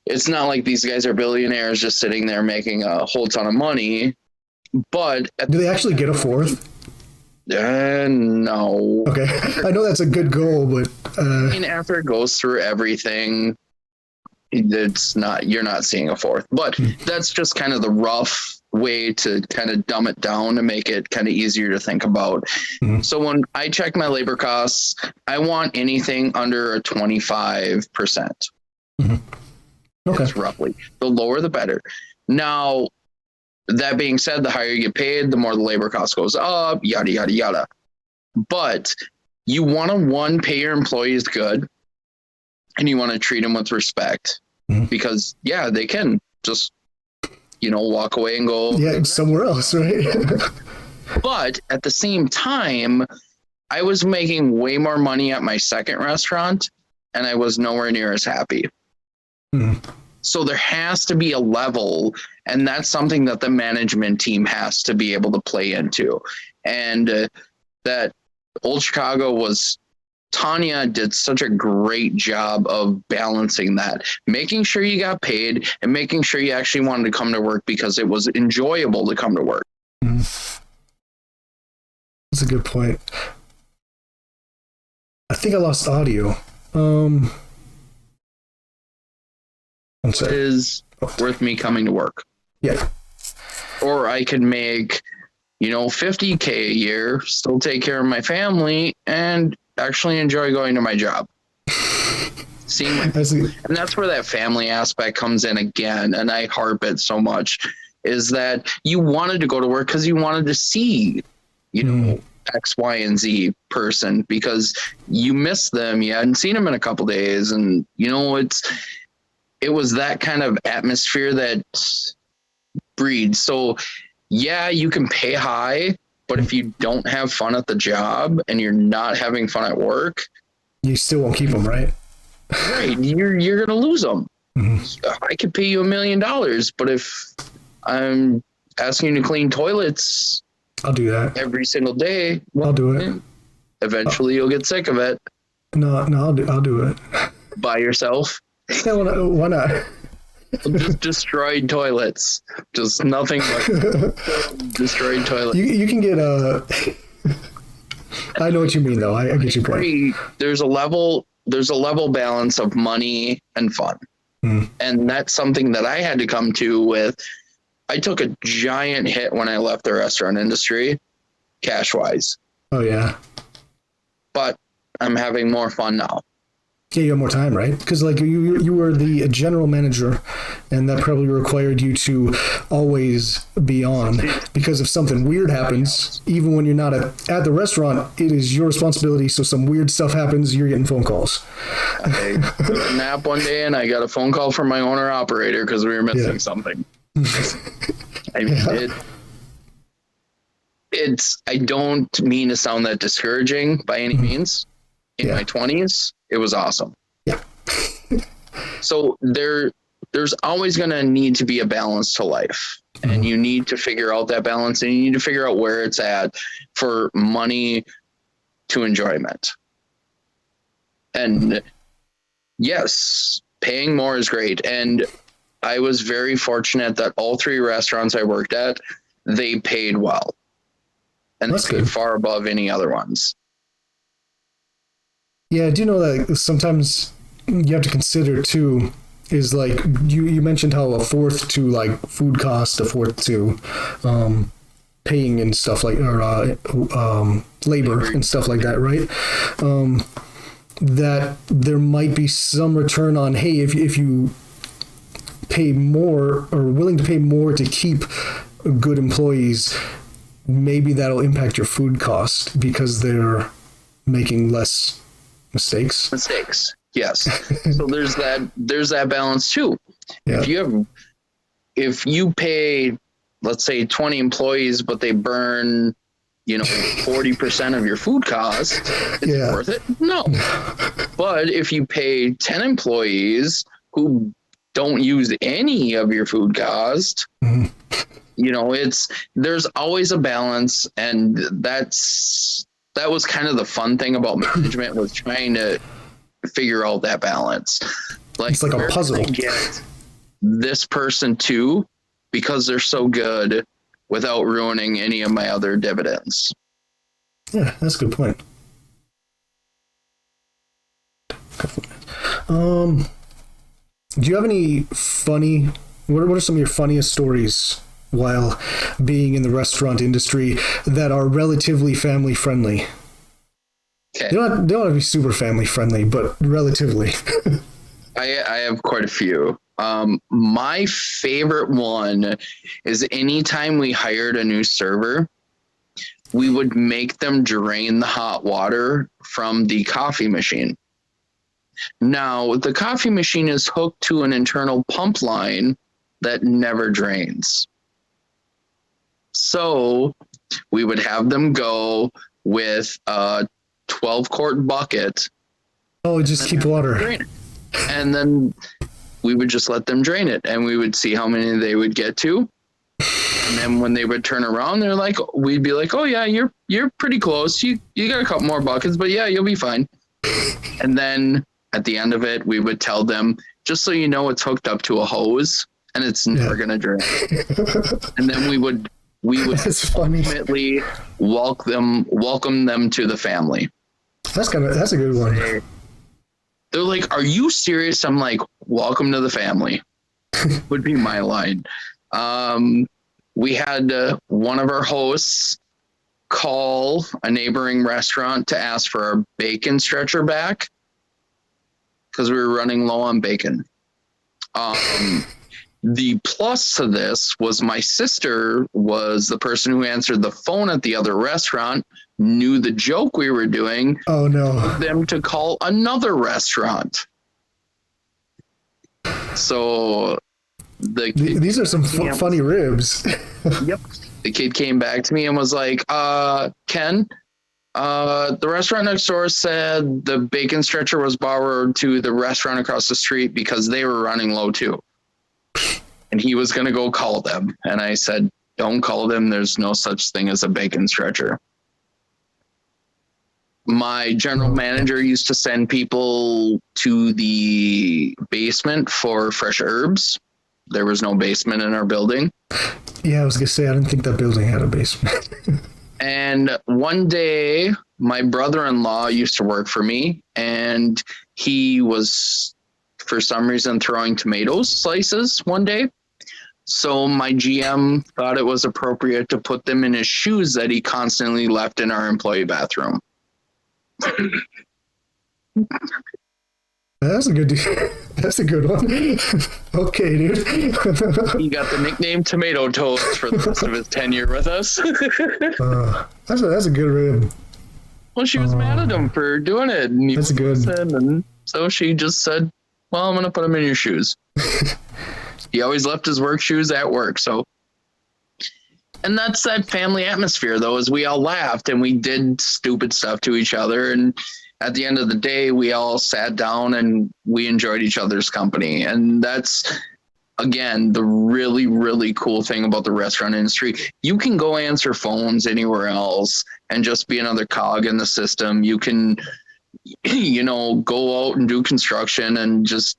it's not like these guys are billionaires just sitting there making a whole ton of money. But
do they actually get a fourth?
No.
Okay. I know that's a good goal, but
after it goes through everything, you're not seeing a fourth. But that's just kind of the rough way to kind of dumb it down to make it kind of easier to think about. Mm-hmm. So when I check my labor costs, I want anything under a 25%. Mm-hmm. Okay. That's roughly. The lower, the better. Now, that being said, the higher you get paid, the more the labor cost goes up, yada, yada, yada. But you want to, one, pay your employees good, and you want to treat them with respect, because they can just, walk away and go
somewhere else, right?
But at the same time, I was making way more money at my second restaurant, and I was nowhere near as happy. So there has to be a level, and that's something that the management team has to be able to play into. And that Old Chicago Tanya did such a great job of balancing that, making sure you got paid and making sure you actually wanted to come to work because it was enjoyable to come to work.
That's a good point. I think I lost audio. One second.
It is worth me coming to work.
Yeah.
Or I could make, $50K a year, still take care of my family, and actually enjoy going to my job. And that's where that family aspect comes in again, and I harp it so much, is that you wanted to go to work because you wanted to see, X, Y, and Z person, because you missed them. You hadn't seen them in a couple days, and it was that kind of atmosphere that breeds. So you can pay high, but if you don't have fun at the job and you're not having fun at work,
you still won't keep them, right?
Right. You're going to lose them. I could pay you $1 million, but if I'm asking you to clean toilets,
I'll do that
every single day.
I'll do it.
Eventually you'll get sick of it.
No, I'll do it.
By yourself?
Yeah, why not?
Just destroyed toilets. Just nothing but destroyed toilets.
You can get I know what you mean, though. I get your point.
There's a level balance of money and fun. And that's something that I had to come to with. I took a giant hit when I left the restaurant industry, cash-wise.
Oh, yeah.
But I'm having more fun now.
Yeah, you have more time, right? Because you were the general manager, and that probably required you to always be on. Because if something weird happens, even when you're not at the restaurant, it is your responsibility. So some weird stuff happens, you're getting phone calls.
I took a nap one day, and I got a phone call from my owner operator because we were missing something. I mean, I don't mean to sound that discouraging by any means. In my 20s, it was awesome.
Yeah.
So there's always going to need to be a balance to life. And you need to figure out that balance, and you need to figure out where it's at for money to enjoyment. And yes, paying more is great. And I was very fortunate that all 3 restaurants I worked at, they paid well. And they paid far above any other ones.
Yeah, I do know that sometimes you have to consider too, is like you mentioned how a fourth to like food cost, a fourth to paying and stuff like, or labor and stuff like that, right? That there might be some return on, hey, if you pay more or willing to pay more to keep good employees, maybe that'll impact your food cost because they're making less mistakes, yes. So there's that balance too. Yeah. If you pay, let's say 20 employees, but they burn 40% of your food cost, is it worth it? No. But if you pay 10 employees who don't use any of your food cost, there's always a balance. And that was kind of the fun thing about management, was trying to figure out that balance. It's like a puzzle.
Get this person too, because they're so good, without ruining any of my other dividends.
Yeah, that's a good point. Do you have any funny? What are some of your funniest stories while being in the restaurant industry that are relatively family friendly?
Okay.
They don't have to be super family friendly, but relatively.
I have quite a few. My favorite one is anytime we hired a new server, we would make them drain the hot water from the coffee machine. Now, the coffee machine is hooked to an internal pump line that never drains. So we would have them go with a 12-quart bucket.
Oh, just keep water.
And then we would just let them drain it, and we would see how many they would get to. And then when they would turn around, we'd be like, oh yeah, you're pretty close. You got a couple more buckets, but yeah, you'll be fine. And then at the end of it, we would tell them, just so you know, it's hooked up to a hose and it's never gonna drain. And then we would ultimately welcome them to the family.
That's a good one.
They're like, are you serious? I'm like, welcome to the family would be my line. We had one of our hosts call a neighboring restaurant to ask for our bacon stretcher back because we were running low on bacon. The plus to this was my sister was the person who answered the phone at the other restaurant, knew the joke we were doing.
Oh no.
Them to call another restaurant. So
these are some funny ribs.
Yep. The kid came back to me and was like, Ken, the restaurant next door said the bacon stretcher was borrowed to the restaurant across the street because they were running low too. And he was going to go call them. And I said, don't call them. There's no such thing as a bacon stretcher. My general manager used to send people to the basement for fresh herbs. There was no basement in our building.
Yeah, I was going to say, I didn't think that building had a basement.
And one day, my brother-in-law used to work for me, and he was, for some reason, throwing tomato slices one day. So my GM thought it was appropriate to put them in his shoes that he constantly left in our employee bathroom.
That's a good one. Okay, dude.
He got the nickname Tomato Toast for the rest of his tenure with us.
That's a good rib.
Well, she was mad at him for doing it. And he
that's good.
And so she just said, well, I'm going to put them in your shoes. He always left his work shoes at work. So, and that's that family atmosphere, though, is we all laughed and we did stupid stuff to each other. And at the end of the day, we all sat down and we enjoyed each other's company. And that's, again, the really, really cool thing about the restaurant industry. You can go answer phones anywhere else and just be another cog in the system. You can, go out and do construction and just,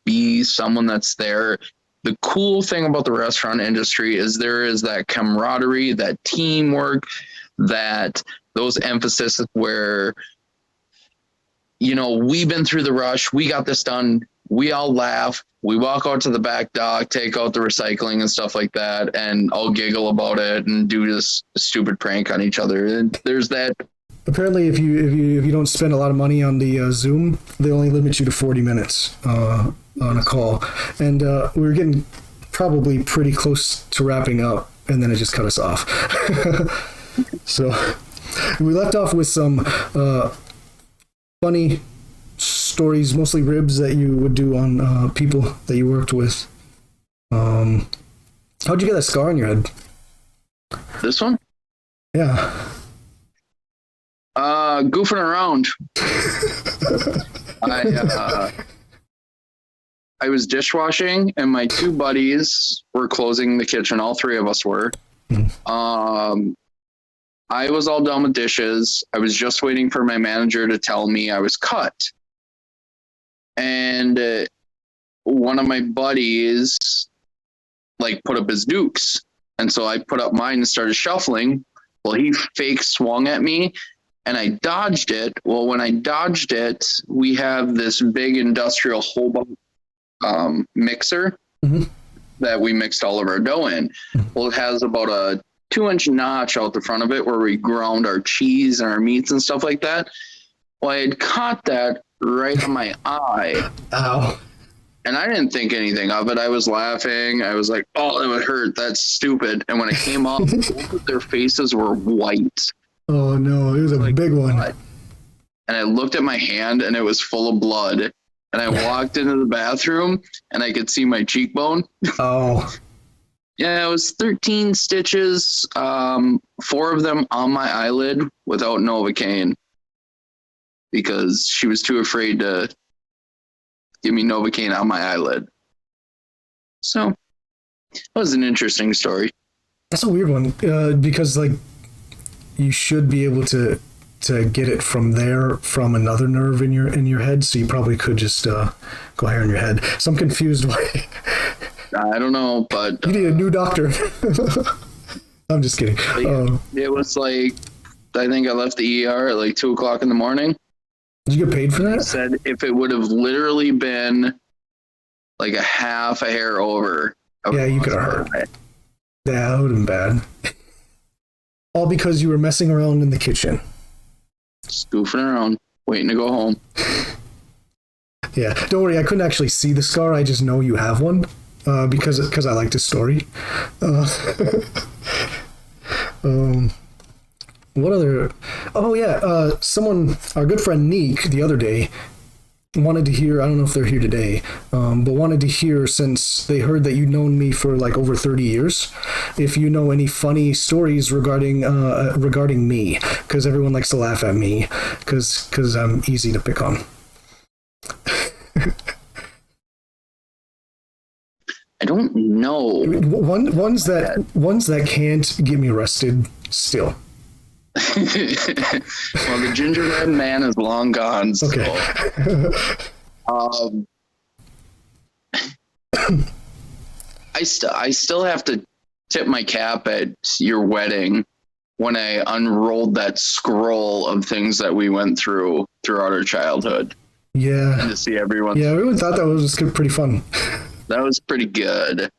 be someone that's there. The cool thing about the restaurant industry is there is that camaraderie, that teamwork, that those emphasis where, we've been through the rush. We got this done. We all laugh. We walk out to the back dock, take out the recycling and stuff like that, and all giggle about it and do this stupid prank on each other. And there's that.
Apparently, if you don't spend a lot of money on the Zoom, they only limit you to 40 minutes on a call. And we were getting probably pretty close to wrapping up, and then it just cut us off. So we left off with some funny stories, mostly ribs that you would do on people that you worked with. How'd you get that scar on your head?
This one?
Yeah.
Goofing around. I was dishwashing and my two buddies were closing the kitchen. All three of us were. I was all done with dishes. I was just waiting for my manager to tell me I was cut. And one of my buddies put up his dukes. And so I put up mine and started shuffling. Well, he fake swung at me and I dodged it. Well, when I dodged it, we have this big industrial Hobart mixer that we mixed all of our dough in. Well, it has about a 2-inch notch out the front of it where we ground our cheese and our meats and stuff like that. Well, I had caught that right on my eye.
Ow.
And I didn't think anything of it. I was laughing. I was like, oh, it would hurt. That's stupid. And when it came off, both of their faces were white.
Oh no, it was a big one.
What? And I looked at my hand and it was full of blood. And I walked into the bathroom and I could see my cheekbone.
Oh.
Yeah, it was 13 stitches, 4 of them on my eyelid without Novocaine because she was too afraid to give me Novocaine on my eyelid. So that was an interesting story.
That's a weird one because like you should be able to get it from another nerve in your head, so you probably could just go hair in your head. So I'm confused why.
I don't know, but
you need a new doctor. I'm just kidding.
It was like I think I left the ER at like 2:00 in the morning.
Did you get paid for that?
They said if it would have literally been like a half a hair over,
yeah, you could have hurt. Yeah, that would have been bad. All because you were messing around in the kitchen.
Just goofing around, waiting to go home.
Yeah, don't worry. I couldn't actually see the scar. I just know you have one because I liked his story. What other? Oh yeah, someone, our good friend Neek, the other day wanted to hear. I don't know if they're here today, but wanted to hear, since they heard that you've known me for like over 30 years, if you know any funny stories regarding me, because everyone likes to laugh at me because I'm easy to pick on.
I don't know.
Ones that can't get me arrested still.
Well, the gingerbread man is long gone. So,
okay.
I still have to tip my cap at your wedding when I unrolled that scroll of things that we went through throughout our childhood.
Yeah.
And to see everyone.
Yeah, everyone thought that was pretty fun.
That was pretty good.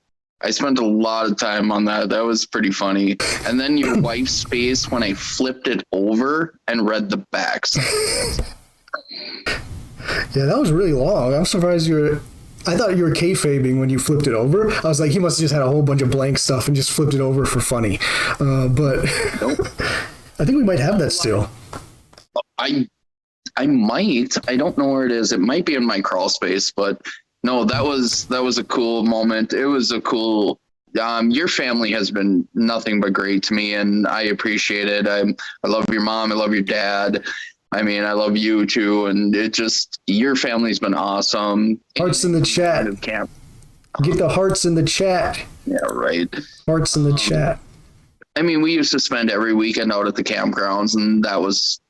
I spent a lot of time on that. That was pretty funny. And then your wife's face when I flipped it over and read the backs.
Yeah, that was really long. I'm surprised I thought you were kayfabing when you flipped it over. I was like, he must have just had a whole bunch of blank stuff and just flipped it over for funny. But nope. I think we might have that still.
I might. I don't know where it is. It might be in my crawl space, but no, that was a cool moment. It was a cool. Your family has been nothing but great to me, and I appreciate it. I love your mom. I love your dad. I mean, I love you too, and your family's been awesome.
Hearts in the chat.
Camp.
Get the hearts in the chat.
Yeah, right.
Hearts in the chat.
I mean, we used to spend every weekend out at the campgrounds, and that was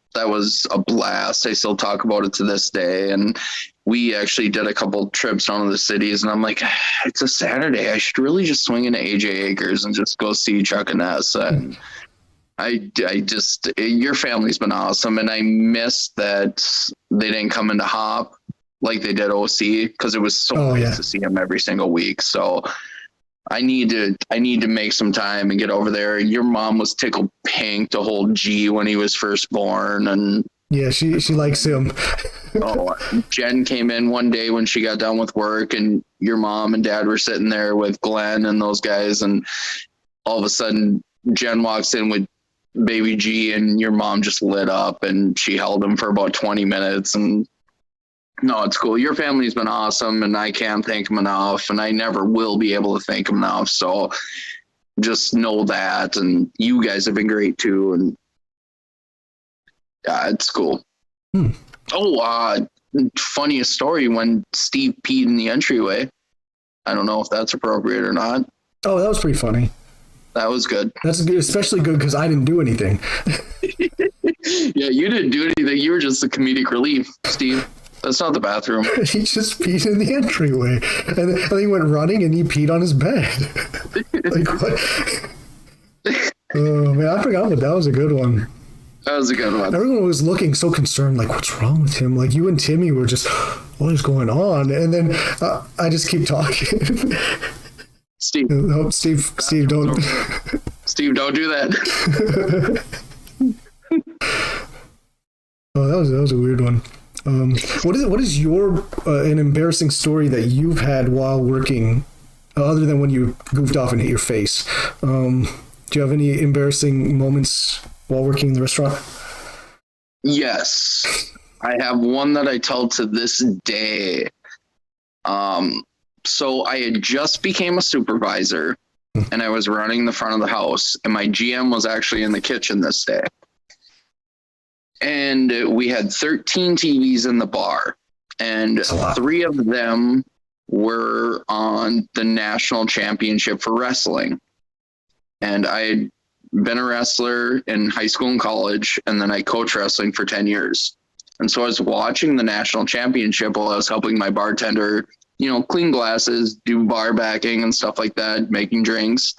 a blast. I still talk about it to this day. And we actually did a couple trips down to the cities, and I'm like, it's a Saturday. I should really just swing into AJ Acres and just go see Chuck and Ness. And I just, your family's been awesome. And I miss that they didn't come into Hop like they did OC, because it was so nice to see them every single week. So I need to make some time and get over there. Your mom was tickled pink to hold G when he was first born, and
yeah, she likes him.
Jen came in one day when she got done with work, and your mom and dad were sitting there with Glenn and those guys, and all of a sudden Jen walks in with baby G, and your mom just lit up, and she held him for about 20 minutes. And no, it's cool. Your family's been awesome, and I can't thank them enough, and I never will be able to thank them enough. So just know that, and you guys have been great too, and yeah, it's cool. Funniest story, when Steve peed in the entryway. I don't know if that's appropriate or not.
Oh, that was pretty funny.
That was good.
That's good, especially good because I didn't do anything.
Yeah, you didn't do anything. You were just the comedic relief, Steve. That's not the bathroom.
He just peed in the entryway, and then he went running and he peed on his bed. Like what? Oh man, I forgot, but that was a good one.
That was a good one.
Everyone was looking so concerned, like, what's wrong with him? Like, you and Timmy were just, what is going on? And then I just keep talking.
Steve.
No, Steve, don't.
Steve, don't do that.
Oh, that was a weird one. What is your an embarrassing story that you've had while working, other than when you goofed off and hit your face? Do you have any embarrassing moments while working in the restaurant?
Yes, I have one that I tell to this day. So I had just became a supervisor and I was running the front of the house, and my GM was actually in the kitchen this day. And we had 13 TVs in the bar, and 3 of them were on the national championship for wrestling. And I had been a wrestler in high school and college, and then I coached wrestling for 10 years. And so I was watching the national championship while I was helping my bartender, clean glasses, do bar backing and stuff like that, making drinks.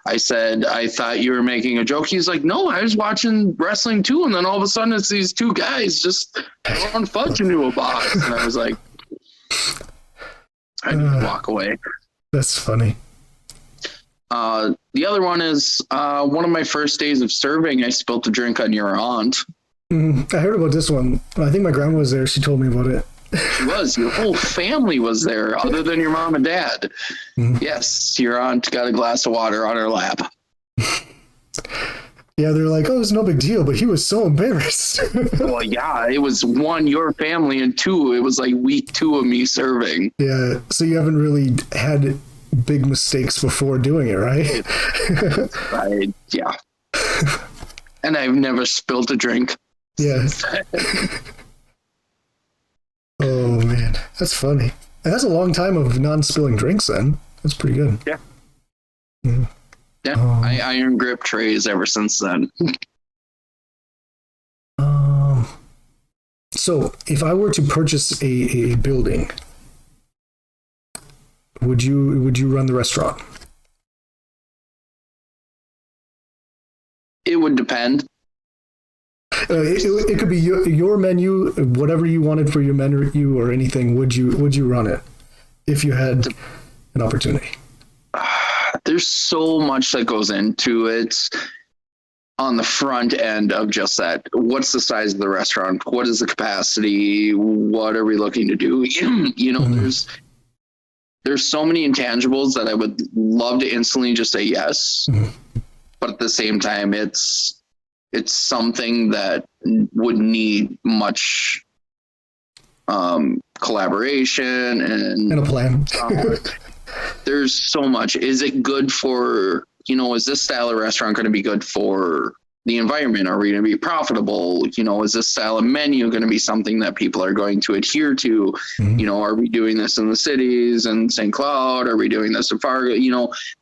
I said, I thought you were making a joke. He's like, no, I was watching wrestling too. And then all of a sudden it's these 2 guys just throwing fudge into a box. And I was like, I need to walk away.
That's funny.
The other one is one of my first days of serving, I spilled a drink on your aunt.
I heard about this one. I think my grandma was there. She told me about it.
She was. Your whole family was there, other than your mom and dad. Yes, your aunt got a glass of water on her lap.
Yeah, they're like, oh, it's no big deal, but he was so embarrassed.
Well, yeah, it was 1, your family, and 2, it was like week 2 of me serving.
Yeah, so you haven't really had big mistakes before doing it, right?
Yeah. And I've never spilled a drink.
Yeah. Oh, man. That's funny. And that's a long time of non-spilling drinks then. That's pretty good.
Yeah. Yeah. I iron grip trays ever since then.
So if I were to purchase a building, would you run the restaurant?
It would depend.
It could be your menu, whatever you wanted for your menu or anything. Would you run it if you had an opportunity?
There's so much that goes into it on the front end of just that. What's the size of the restaurant? What is the capacity? What are we looking to do? There's so many intangibles that I would love to instantly just say yes. But at the same time, it's something that would need much collaboration and
a plan.
There's so much. Is it good for, is this style of restaurant going to be good for the environment? Are we going to be profitable? Is this style of menu going to be something that people are going to adhere to? Are we doing this in the cities and St. Cloud? Are we doing this in Fargo?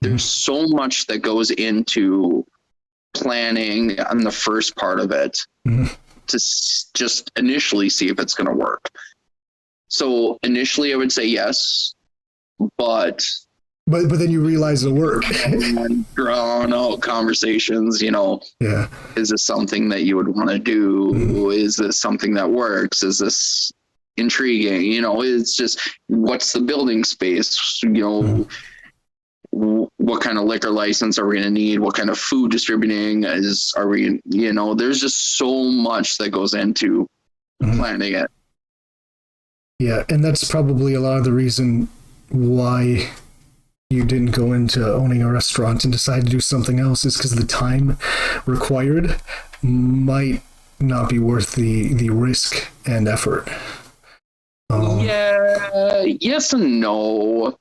There's so much that goes into planning on the first part of it to just initially see if it's going to work. So initially I would say yes, but then you realize the work. Drawn out conversations,
Yeah.
Is this something that you would want to do? Is this something that works? Is this intriguing? It's just, what's the building space? What kind of liquor license are we going to need? What kind of food distributing are we, there's just so much that goes into planning it.
Yeah. And that's probably a lot of the reason why you didn't go into owning a restaurant and decide to do something else, is because the time required might not be worth the risk and effort.
Yeah, yes and no.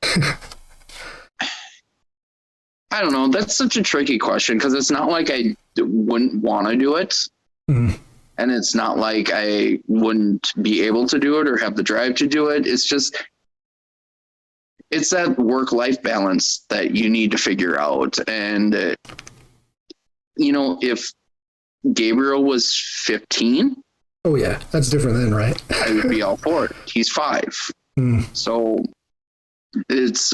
I don't know. That's such a tricky question, because it's not like I wouldn't want to do it. And it's not like I wouldn't be able to do it or have the drive to do it. It's just, it's that work-life balance that you need to figure out. And, if Gabriel was 15.
Oh, yeah. That's different then, right?
I would be all for it. He's 5. So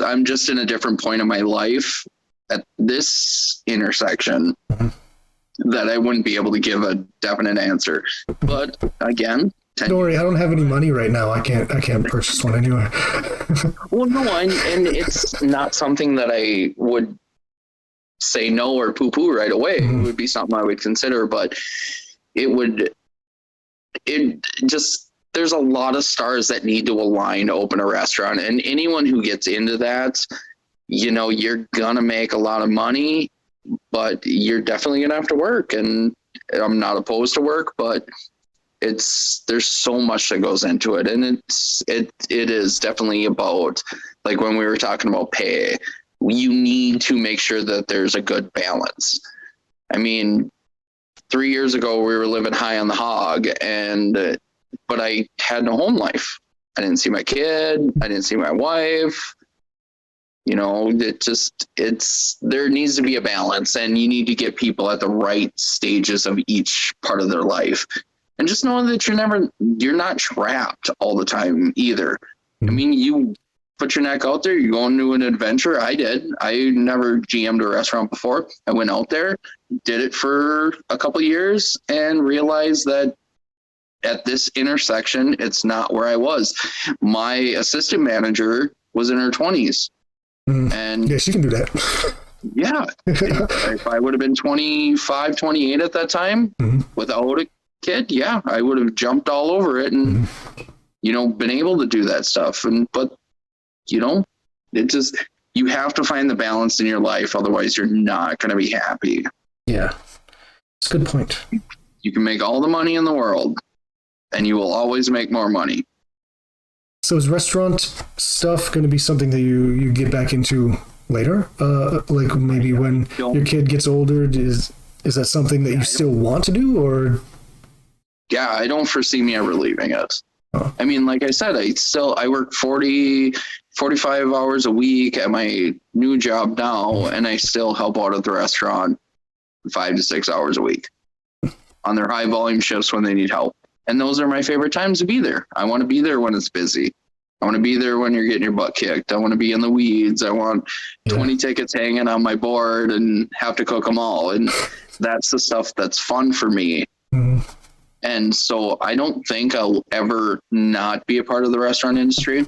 I'm just in a different point of my life at this intersection that I wouldn't be able to give a definite answer. But again,
don't worry, I don't have any money right now. I can't purchase one anyway.
Well, no, and it's not something that I would say no or poo-poo right away. It would be something I would consider, but it would it just, there's a lot of stars that need to align to open a restaurant, and anyone who gets into that, you're gonna make a lot of money, but you're definitely gonna have to work. And I'm not opposed to work, but there's so much that goes into it, and it is definitely about, like when we were talking about pay, you need to make sure that there's a good balance. I mean, 3 years ago we were living high on the hog, but I had no home life. I didn't see my kid, I didn't see my wife. There needs to be a balance, and you need to get people at the right stages of each part of their life. And just know that you're not trapped all the time either. I mean, you put your neck out there, you go into an adventure. I did. I never GM'd a restaurant before. I went out there, did it for a couple of years, and realized that at this intersection, it's not where I was. My assistant manager was in her 20s. And
yeah, she can do that.
Yeah. If I would have been 25, 28 at that time without a kid, yeah, I would have jumped all over it and, been able to do that stuff. But it just, you have to find the balance in your life. Otherwise you're not going to be happy.
Yeah. It's a good point.
You can make all the money in the world and you will always make more money.
So is restaurant stuff going to be something that you get back into later? Like maybe when your kid gets older, is that something that you still want to do, or?
Yeah, I don't foresee me ever leaving it.
Oh.
I mean, like I said, I work 45 hours a week at my new job now, and I still help out at the restaurant 5 to 6 hours a week on their high volume shifts when they need help. And those are my favorite times to be there. I want to be there when it's busy. I want to be there when you're getting your butt kicked. I want to be in the weeds. I want 20 tickets hanging on my board and have to cook them all. And that's the stuff that's fun for me. Mm-hmm. And so I don't think I'll ever not be a part of the restaurant industry.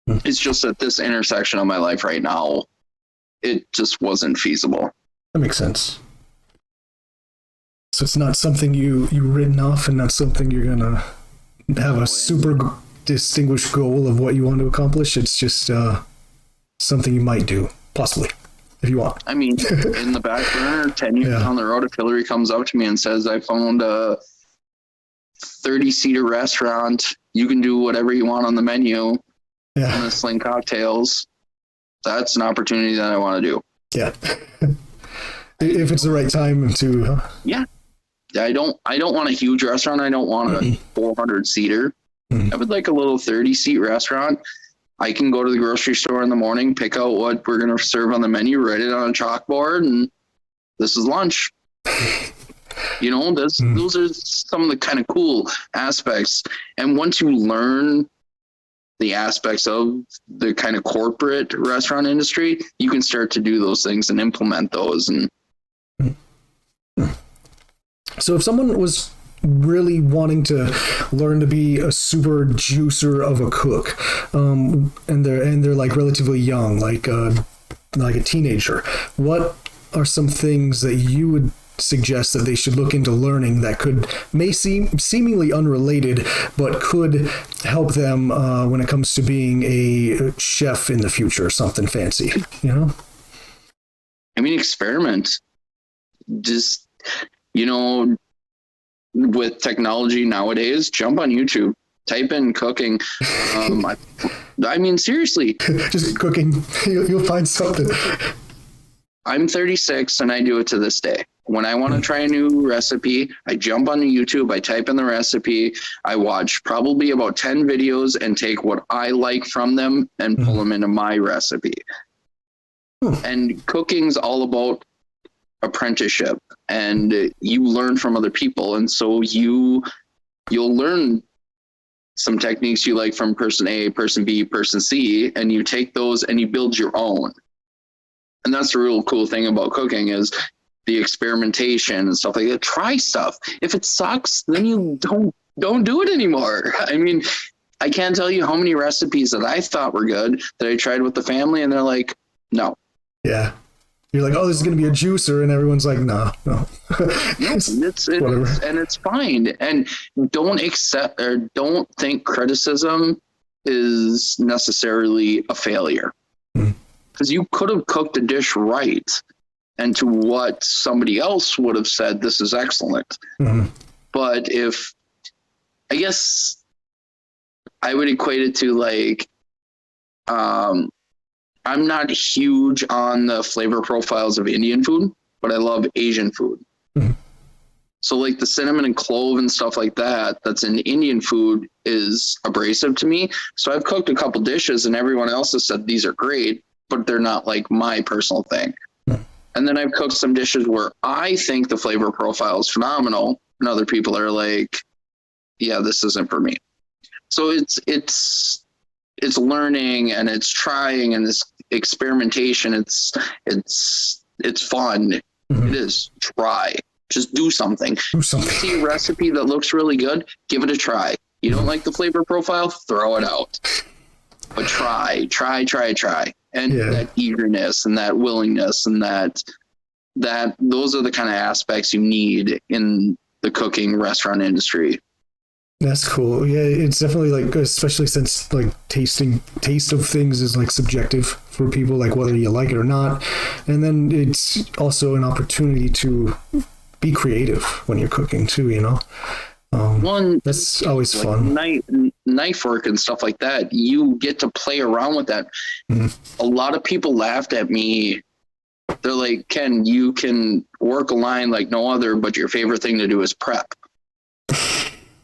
Mm-hmm. It's just at this intersection of my life right now, it just wasn't feasible.
That makes sense. So it's not something you've written off, and not something you're going to have a super distinguished goal of what you want to accomplish. It's just something you might do, possibly, if you want.
I mean, in the back burner, 10 years down the road, if Hillary comes up to me and says, I found a 30-seater restaurant, you can do whatever you want on the menu, on the sling cocktails, that's an opportunity that I want to do.
Yeah. If it's the right time to...
Yeah. I don't want a huge restaurant. I don't want a 400-seater. I would like a little 30-seat restaurant. I can go to the grocery store in the morning, pick out what we're going to serve on the menu, write it on a chalkboard, and this is lunch. Those are some of the kind of cool aspects. And once you learn the aspects of the kind of corporate restaurant industry, you can start to do those things and implement those. And
so if someone was really wanting to learn to be a super juicer of a cook, and they're like relatively young, like a teenager, what are some things that you would suggest that they should look into learning that may seem seemingly unrelated, but could help them when it comes to being a chef in the future, something fancy,
I mean, experiment. Just, with technology nowadays, jump on YouTube, type in cooking. I mean, seriously.
Just cooking. You'll find something.
I'm 36 and I do it to this day. When I want to try a new recipe, I jump on YouTube, I type in the recipe, I watch probably about 10 videos and take what I like from them and pull them into my recipe. And cooking's all about apprenticeship, and you learn from other people, and so you'll learn some techniques you like from person A, person B, person C, and you take those and you build your own. And that's the real cool thing about cooking, is the experimentation and stuff like that. Try stuff. If it sucks, then you don't do it anymore. I mean, I can't tell you how many recipes that I thought were good that I tried with the family and they're like, no.
Yeah. You're like, oh, this is going to be a juicer, and everyone's like, no.
Whatever. And it's fine. And don't accept or don't think criticism is necessarily a failure, because you could have cooked a dish right, and to what somebody else would have said, this is excellent. But I guess I would equate it to like, I'm not huge on the flavor profiles of Indian food, but I love Asian food. So like the cinnamon and clove and stuff like that, that's in Indian food, is abrasive to me. So I've cooked a couple dishes and everyone else has said these are great, but they're not like my personal thing. And then I've cooked some dishes where I think the flavor profile is phenomenal, and other people are like, yeah, this isn't for me. So it's learning, and it's trying, and it's experimentation. It's fun. It is. Try. Just do something. See a recipe that looks really good, give it a try. You don't like the flavor profile, throw it out. But try. And that eagerness and that willingness and that those are the kind of aspects you need in the cooking restaurant industry.
That's cool. Yeah, it's definitely like, especially since like taste of things is like subjective for people, like whether you like it or not. And then it's also an opportunity to be creative when you're cooking too, you know? That's always like fun.
Knife work and stuff like that. You get to play around with that. A lot of people laughed at me. They're like, Ken, you can work a line like no other, but your favorite thing to do is prep.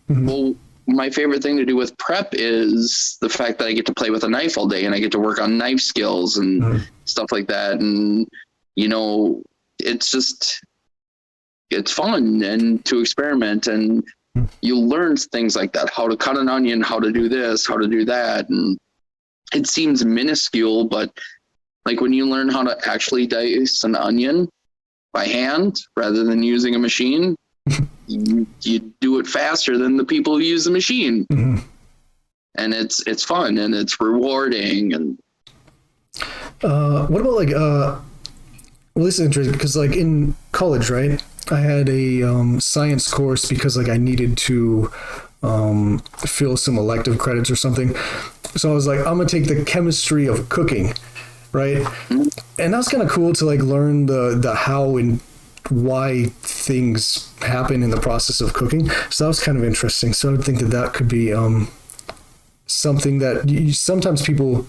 Well, my favorite thing to do with prep is the fact that I get to play with a knife all day and I get to work on knife skills and stuff like that. And, you know, it's fun and to experiment, and you learn things like that, how to cut an onion, how to do this, how to do that. And it seems minuscule, but like when you learn how to actually dice an onion by hand rather than using a machine, you do it faster than the people who use the machine. And it's fun and it's rewarding. And
what about like well, this is interesting because like in college, right, I had a science course because like I needed to fill some elective credits or something. So I was like, I'm gonna take the chemistry of cooking, right? And that's kind of cool to like learn the how and why things happen in the process of cooking. So that was kind of interesting. So I would think that could be something that sometimes people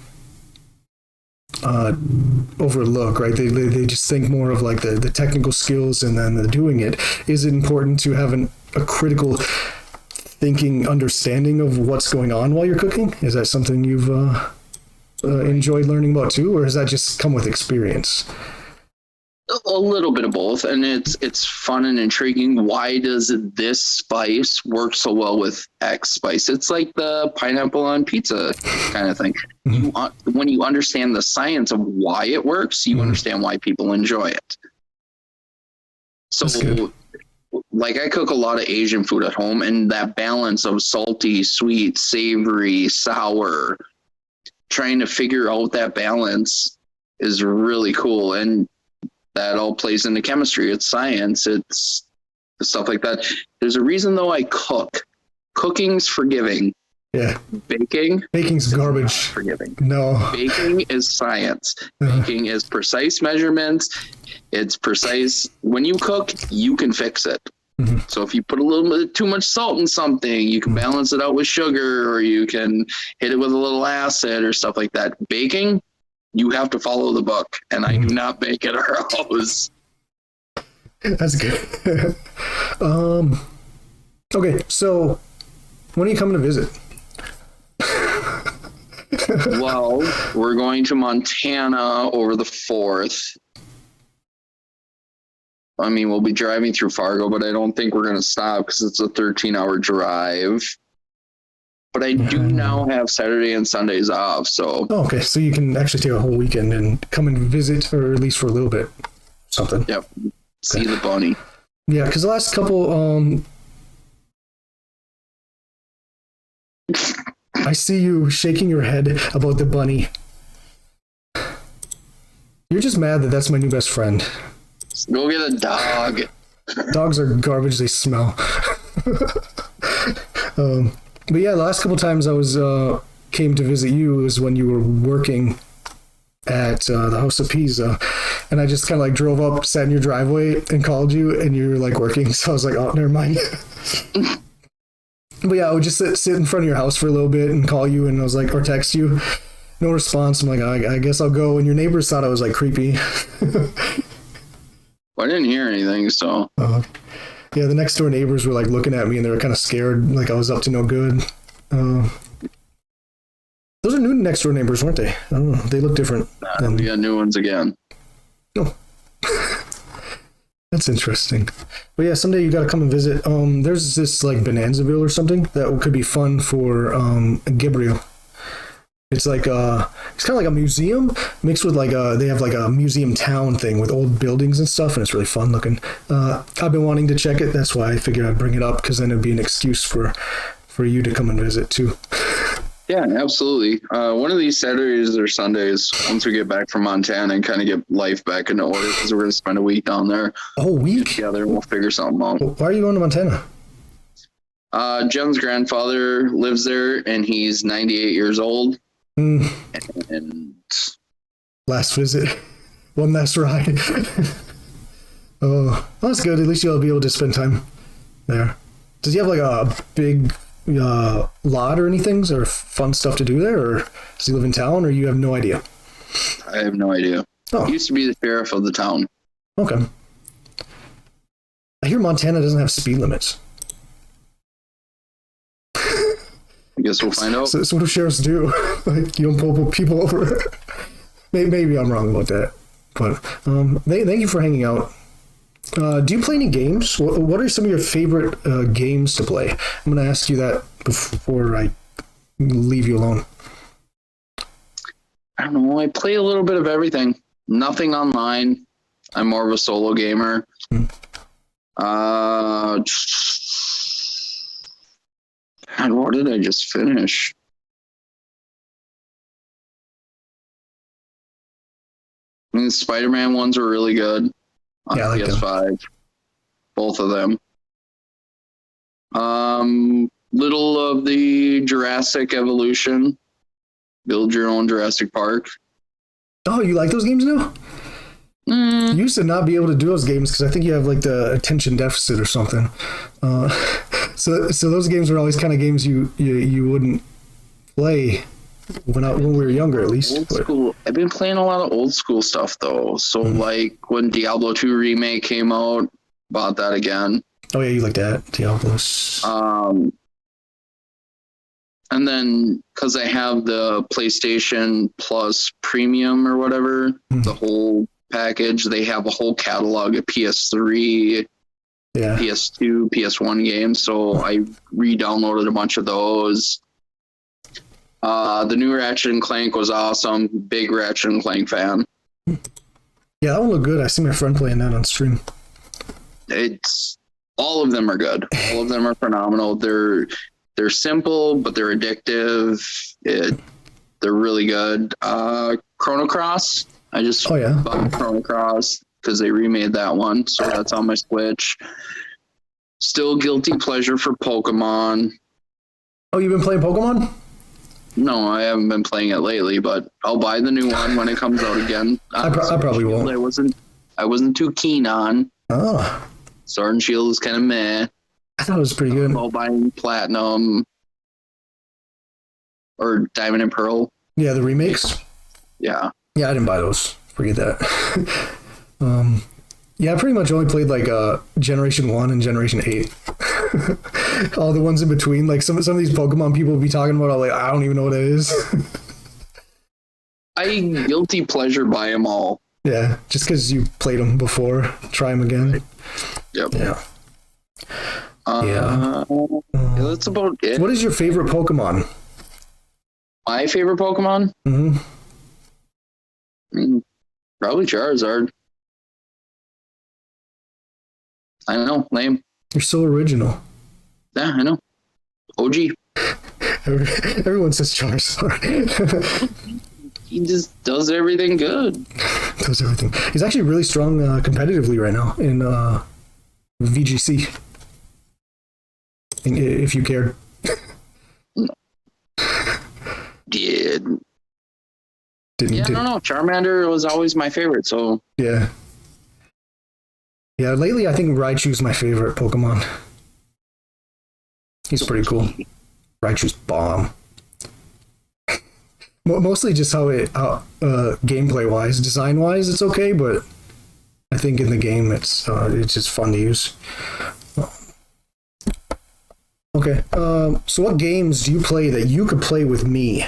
overlook, right? They just think more of like the technical skills and then the doing it. Is it important to have a critical thinking understanding of what's going on while you're cooking? Is that something you've enjoyed learning about too, or has that just come with experience?
A little bit of both, and it's fun and intriguing. Why does this spice work so well with X spice? It's like the pineapple on pizza kind of thing. When you understand the science of why it works, you understand why people enjoy it. So like I cook a lot of Asian food at home, and that balance of salty, sweet, savory, sour, trying to figure out that balance is really cool. And that all plays into chemistry. It's science. It's stuff like that. There's a reason though I cook. Cooking's forgiving.
Yeah.
Baking's
garbage.
Forgiving.
No.
Baking is science. Baking is precise measurements. It's precise. When you cook, you can fix it. So if you put a little bit too much salt in something, you can balance it out with sugar, or you can hit it with a little acid or stuff like that. Baking, you have to follow the book, and I do not bake at our house.
That's good. Okay, so when are you coming to visit?
Well, we're going to Montana over the 4th. I mean, we'll be driving through Fargo, but I don't think we're going to stop because it's a 13-hour drive. But I do now have Saturday and Sundays off, so...
Oh, okay, so you can actually take a whole weekend and come and visit, or at least for a little bit. Something.
Yep. See the bunny.
Yeah, because the last couple... I see you shaking your head about the bunny. You're just mad that that's my new best friend.
Go get a dog.
Dogs are garbage. They smell. But yeah, the last couple times I was came to visit you was when you were working at the House of Pisa, and I just kind of like drove up, sat in your driveway, and called you, and you were like working. So I was like, oh, never mind. But yeah, I would just sit in front of your house for a little bit and call you, and I was like, or text you. No response. I'm like, I guess I'll go. And your neighbors thought I was like creepy.
Well, I didn't hear anything, so.
Yeah, the next door neighbors were like looking at me, and they were kind of scared, like I was up to no good. Those are new next door neighbors, weren't they? I don't know. They look different.
We got new ones again.
Oh. That's interesting. But yeah, someday you got to come and visit. There's this like Bonanzaville or something that could be fun for Gabriel. It's like it's kind of like a museum mixed with like they have like a museum town thing with old buildings and stuff, and it's really fun looking. I've been wanting to check it. That's why I figured I'd bring it up, because then it'd be an excuse for you to come and visit too.
Yeah, absolutely. One of these Saturdays or Sundays, once we get back from Montana and kind of get life back into order, because we're going to spend a week down there.
A whole week?
Together, and we'll figure something out.
Why are you going to Montana?
Jen's grandfather lives there, and he's 98 years old. And
last visit, one last ride. Oh, that's good. At least you'll be able to spend time there. Does he have like a big lot or anything, or fun stuff to do there, or does he live in town, or you have no idea?
I have no idea.
Oh.
He used to be the sheriff of the town.
Okay. I hear Montana doesn't have speed limits.
I guess we'll find out.
So what do sheriffs do? Like, you don't pull people over? Maybe I'm wrong about that. But thank you for hanging out. Do you play any games? What are some of your favorite games to play? I'm going to ask you that before I leave you alone.
I don't know. I play a little bit of everything. Nothing online. I'm more of a solo gamer. God, what did I just finish? I mean, the Spider-Man ones were really good on PS5. Them. Both of them. Little of the Jurassic Evolution. Build your own Jurassic Park.
Oh, you like those games now? You used to not be able to do those games because I think you have like the attention deficit or something. So those games were always kind of games you wouldn't play when we were younger, at least.
Old school. I've been playing a lot of old school stuff though. So like when Diablo 2 remake came out, bought that again.
Oh yeah, you like that Diablos.
And then because I have the PlayStation Plus Premium or whatever, the whole package, they have a whole catalog of PS3, PS2, PS1 games. So I re-downloaded a bunch of those. The new Ratchet and Clank was awesome. Big Ratchet and Clank fan.
Yeah, that one looked good. I see my friend playing that on stream.
It's all of them are good. All of them are phenomenal. They're simple, but they're addictive. They're really good. Chrono Cross. I just bought Chrono Cross because they remade that one, so that's on my Switch. Still guilty pleasure for Pokemon. Oh, you've been playing Pokemon? No, I haven't been playing it lately, but I'll buy the new one when it comes out again. I probably won't. I wasn't too keen on. Oh. Sword and Shield is kind of meh. I thought it was pretty good. I'll buy Platinum or Diamond and Pearl. Yeah, the remakes. Yeah. Yeah, I didn't buy those. Forget that. Yeah, I pretty much only played like Generation 1 and Generation 8. All the ones in between. Like some of these Pokemon people be talking about, I don't even know what it is. I guilty pleasure buy them all. Yeah, just because you played them before. Try them again. Right. Yep. Yeah. Yeah, that's about it. What is your favorite Pokemon? My favorite Pokemon? Mm-hmm. Probably Charizard. I know, lame. You're so original. Yeah, I know. OG. Everyone says Charizard. He just does everything good.
Does everything. He's actually really strong competitively right now in VGC. If you cared.
I don't know. Charmander was always my favorite, so.
Yeah. Yeah, lately I think Raichu's my favorite Pokemon. He's pretty cool. Raichu's bomb. Mostly just how it, gameplay-wise, design-wise, it's okay, but I think in the game it's just fun to use. Okay, so what games do you play that you could play with me?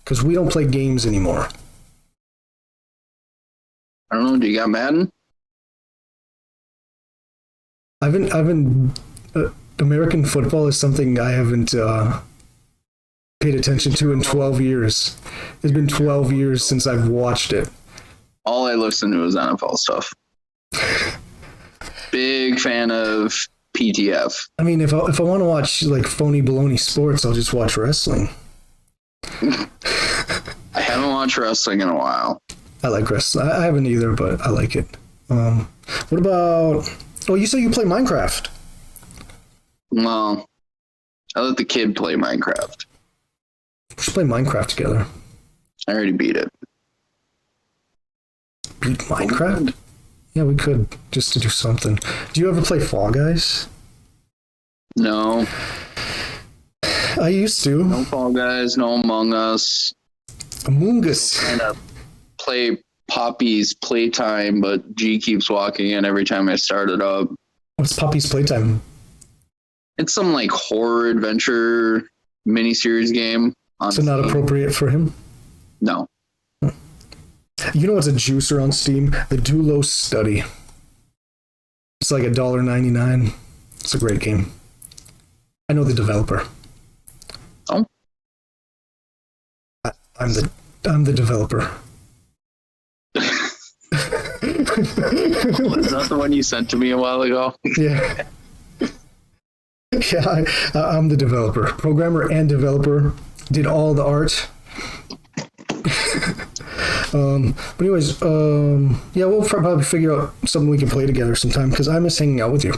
Because we don't play games anymore.
I don't know. Do you got Madden?
I've been American football is something I haven't paid attention to in 12 years. It's been 12 years since I've watched it.
All I listen to is NFL stuff. Big fan of PTF.
I mean, if I want to watch like phony baloney sports, I'll just watch wrestling.
I haven't watched wrestling in a while.
I like wrestling. I haven't either, but I like it. What about... Oh, you say you play Minecraft.
Well, I let the kid play Minecraft.
We should play Minecraft together.
I already beat it.
Beat Minecraft? Yeah, we could, just to do something. Do you ever play Fall Guys?
No.
I used to.
No Fall Guys, no Among Us.
Among Us.
Trying to play Poppy's Playtime, but G keeps walking in every time I start it up.
What's Poppy's Playtime?
It's some like horror adventure miniseries game.
So not appropriate for him?
No.
You know what's a juicer on Steam? The Dulos Study. It's like $1.99. It's a great game. I know the developer.
Oh.
I'm the developer.
Was that the one you sent to me a while ago?
Yeah. Yeah, I'm the developer. Programmer and developer. Did all the art. But anyways, yeah, we'll probably figure out something we can play together sometime because I miss hanging out with you.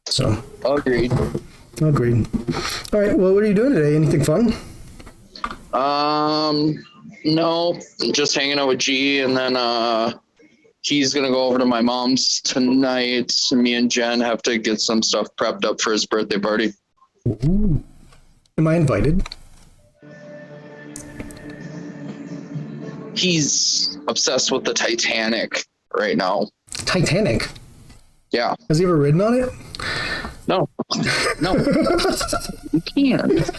So.
Agreed.
All right, well, what are you doing today? Anything fun?
No, just hanging out with G, and then he's gonna go over to my mom's tonight. Me and Jen have to get some stuff prepped up for his birthday party.
Ooh. Am I invited?
He's obsessed with the Titanic right now.
Titanic?
Yeah.
Has he ever ridden on it?
No. You can't.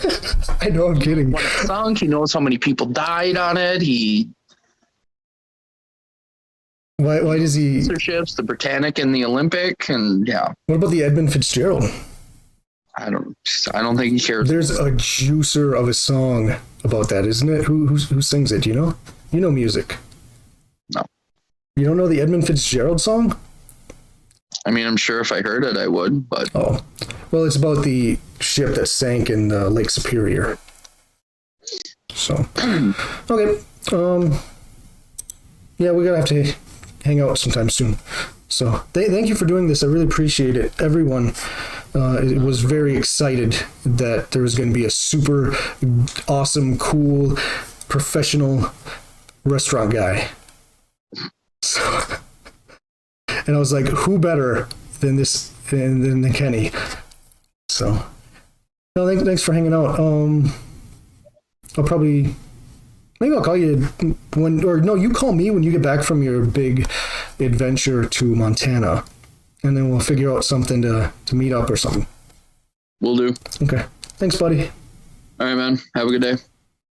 I know, I'm kidding.
When it sunk, he knows how many people died on it.
Why does he...
Ships, the Britannic and the Olympic, and yeah.
What about the Edmund Fitzgerald?
I don't think he cares.
There's a juicer of a song about that, isn't it? Who sings it? Do you know? You know music.
No.
You don't know the Edmund Fitzgerald song?
I mean, I'm sure if I heard it, I would, but...
Oh. Well, it's about the ship that sank in Lake Superior. So. Okay. Yeah, we're going to have to hang out sometime soon. So, thank you for doing this. I really appreciate it. Everyone was very excited that there was going to be a super awesome, cool, professional restaurant guy. So, and I was like, who better than this than Kenny? So, no, thanks for hanging out. I'll call you you call me when you get back from your big adventure to Montana, and then we'll figure out something to meet up or something.
Will do.
Okay. Thanks, buddy.
All right, man. Have a good day.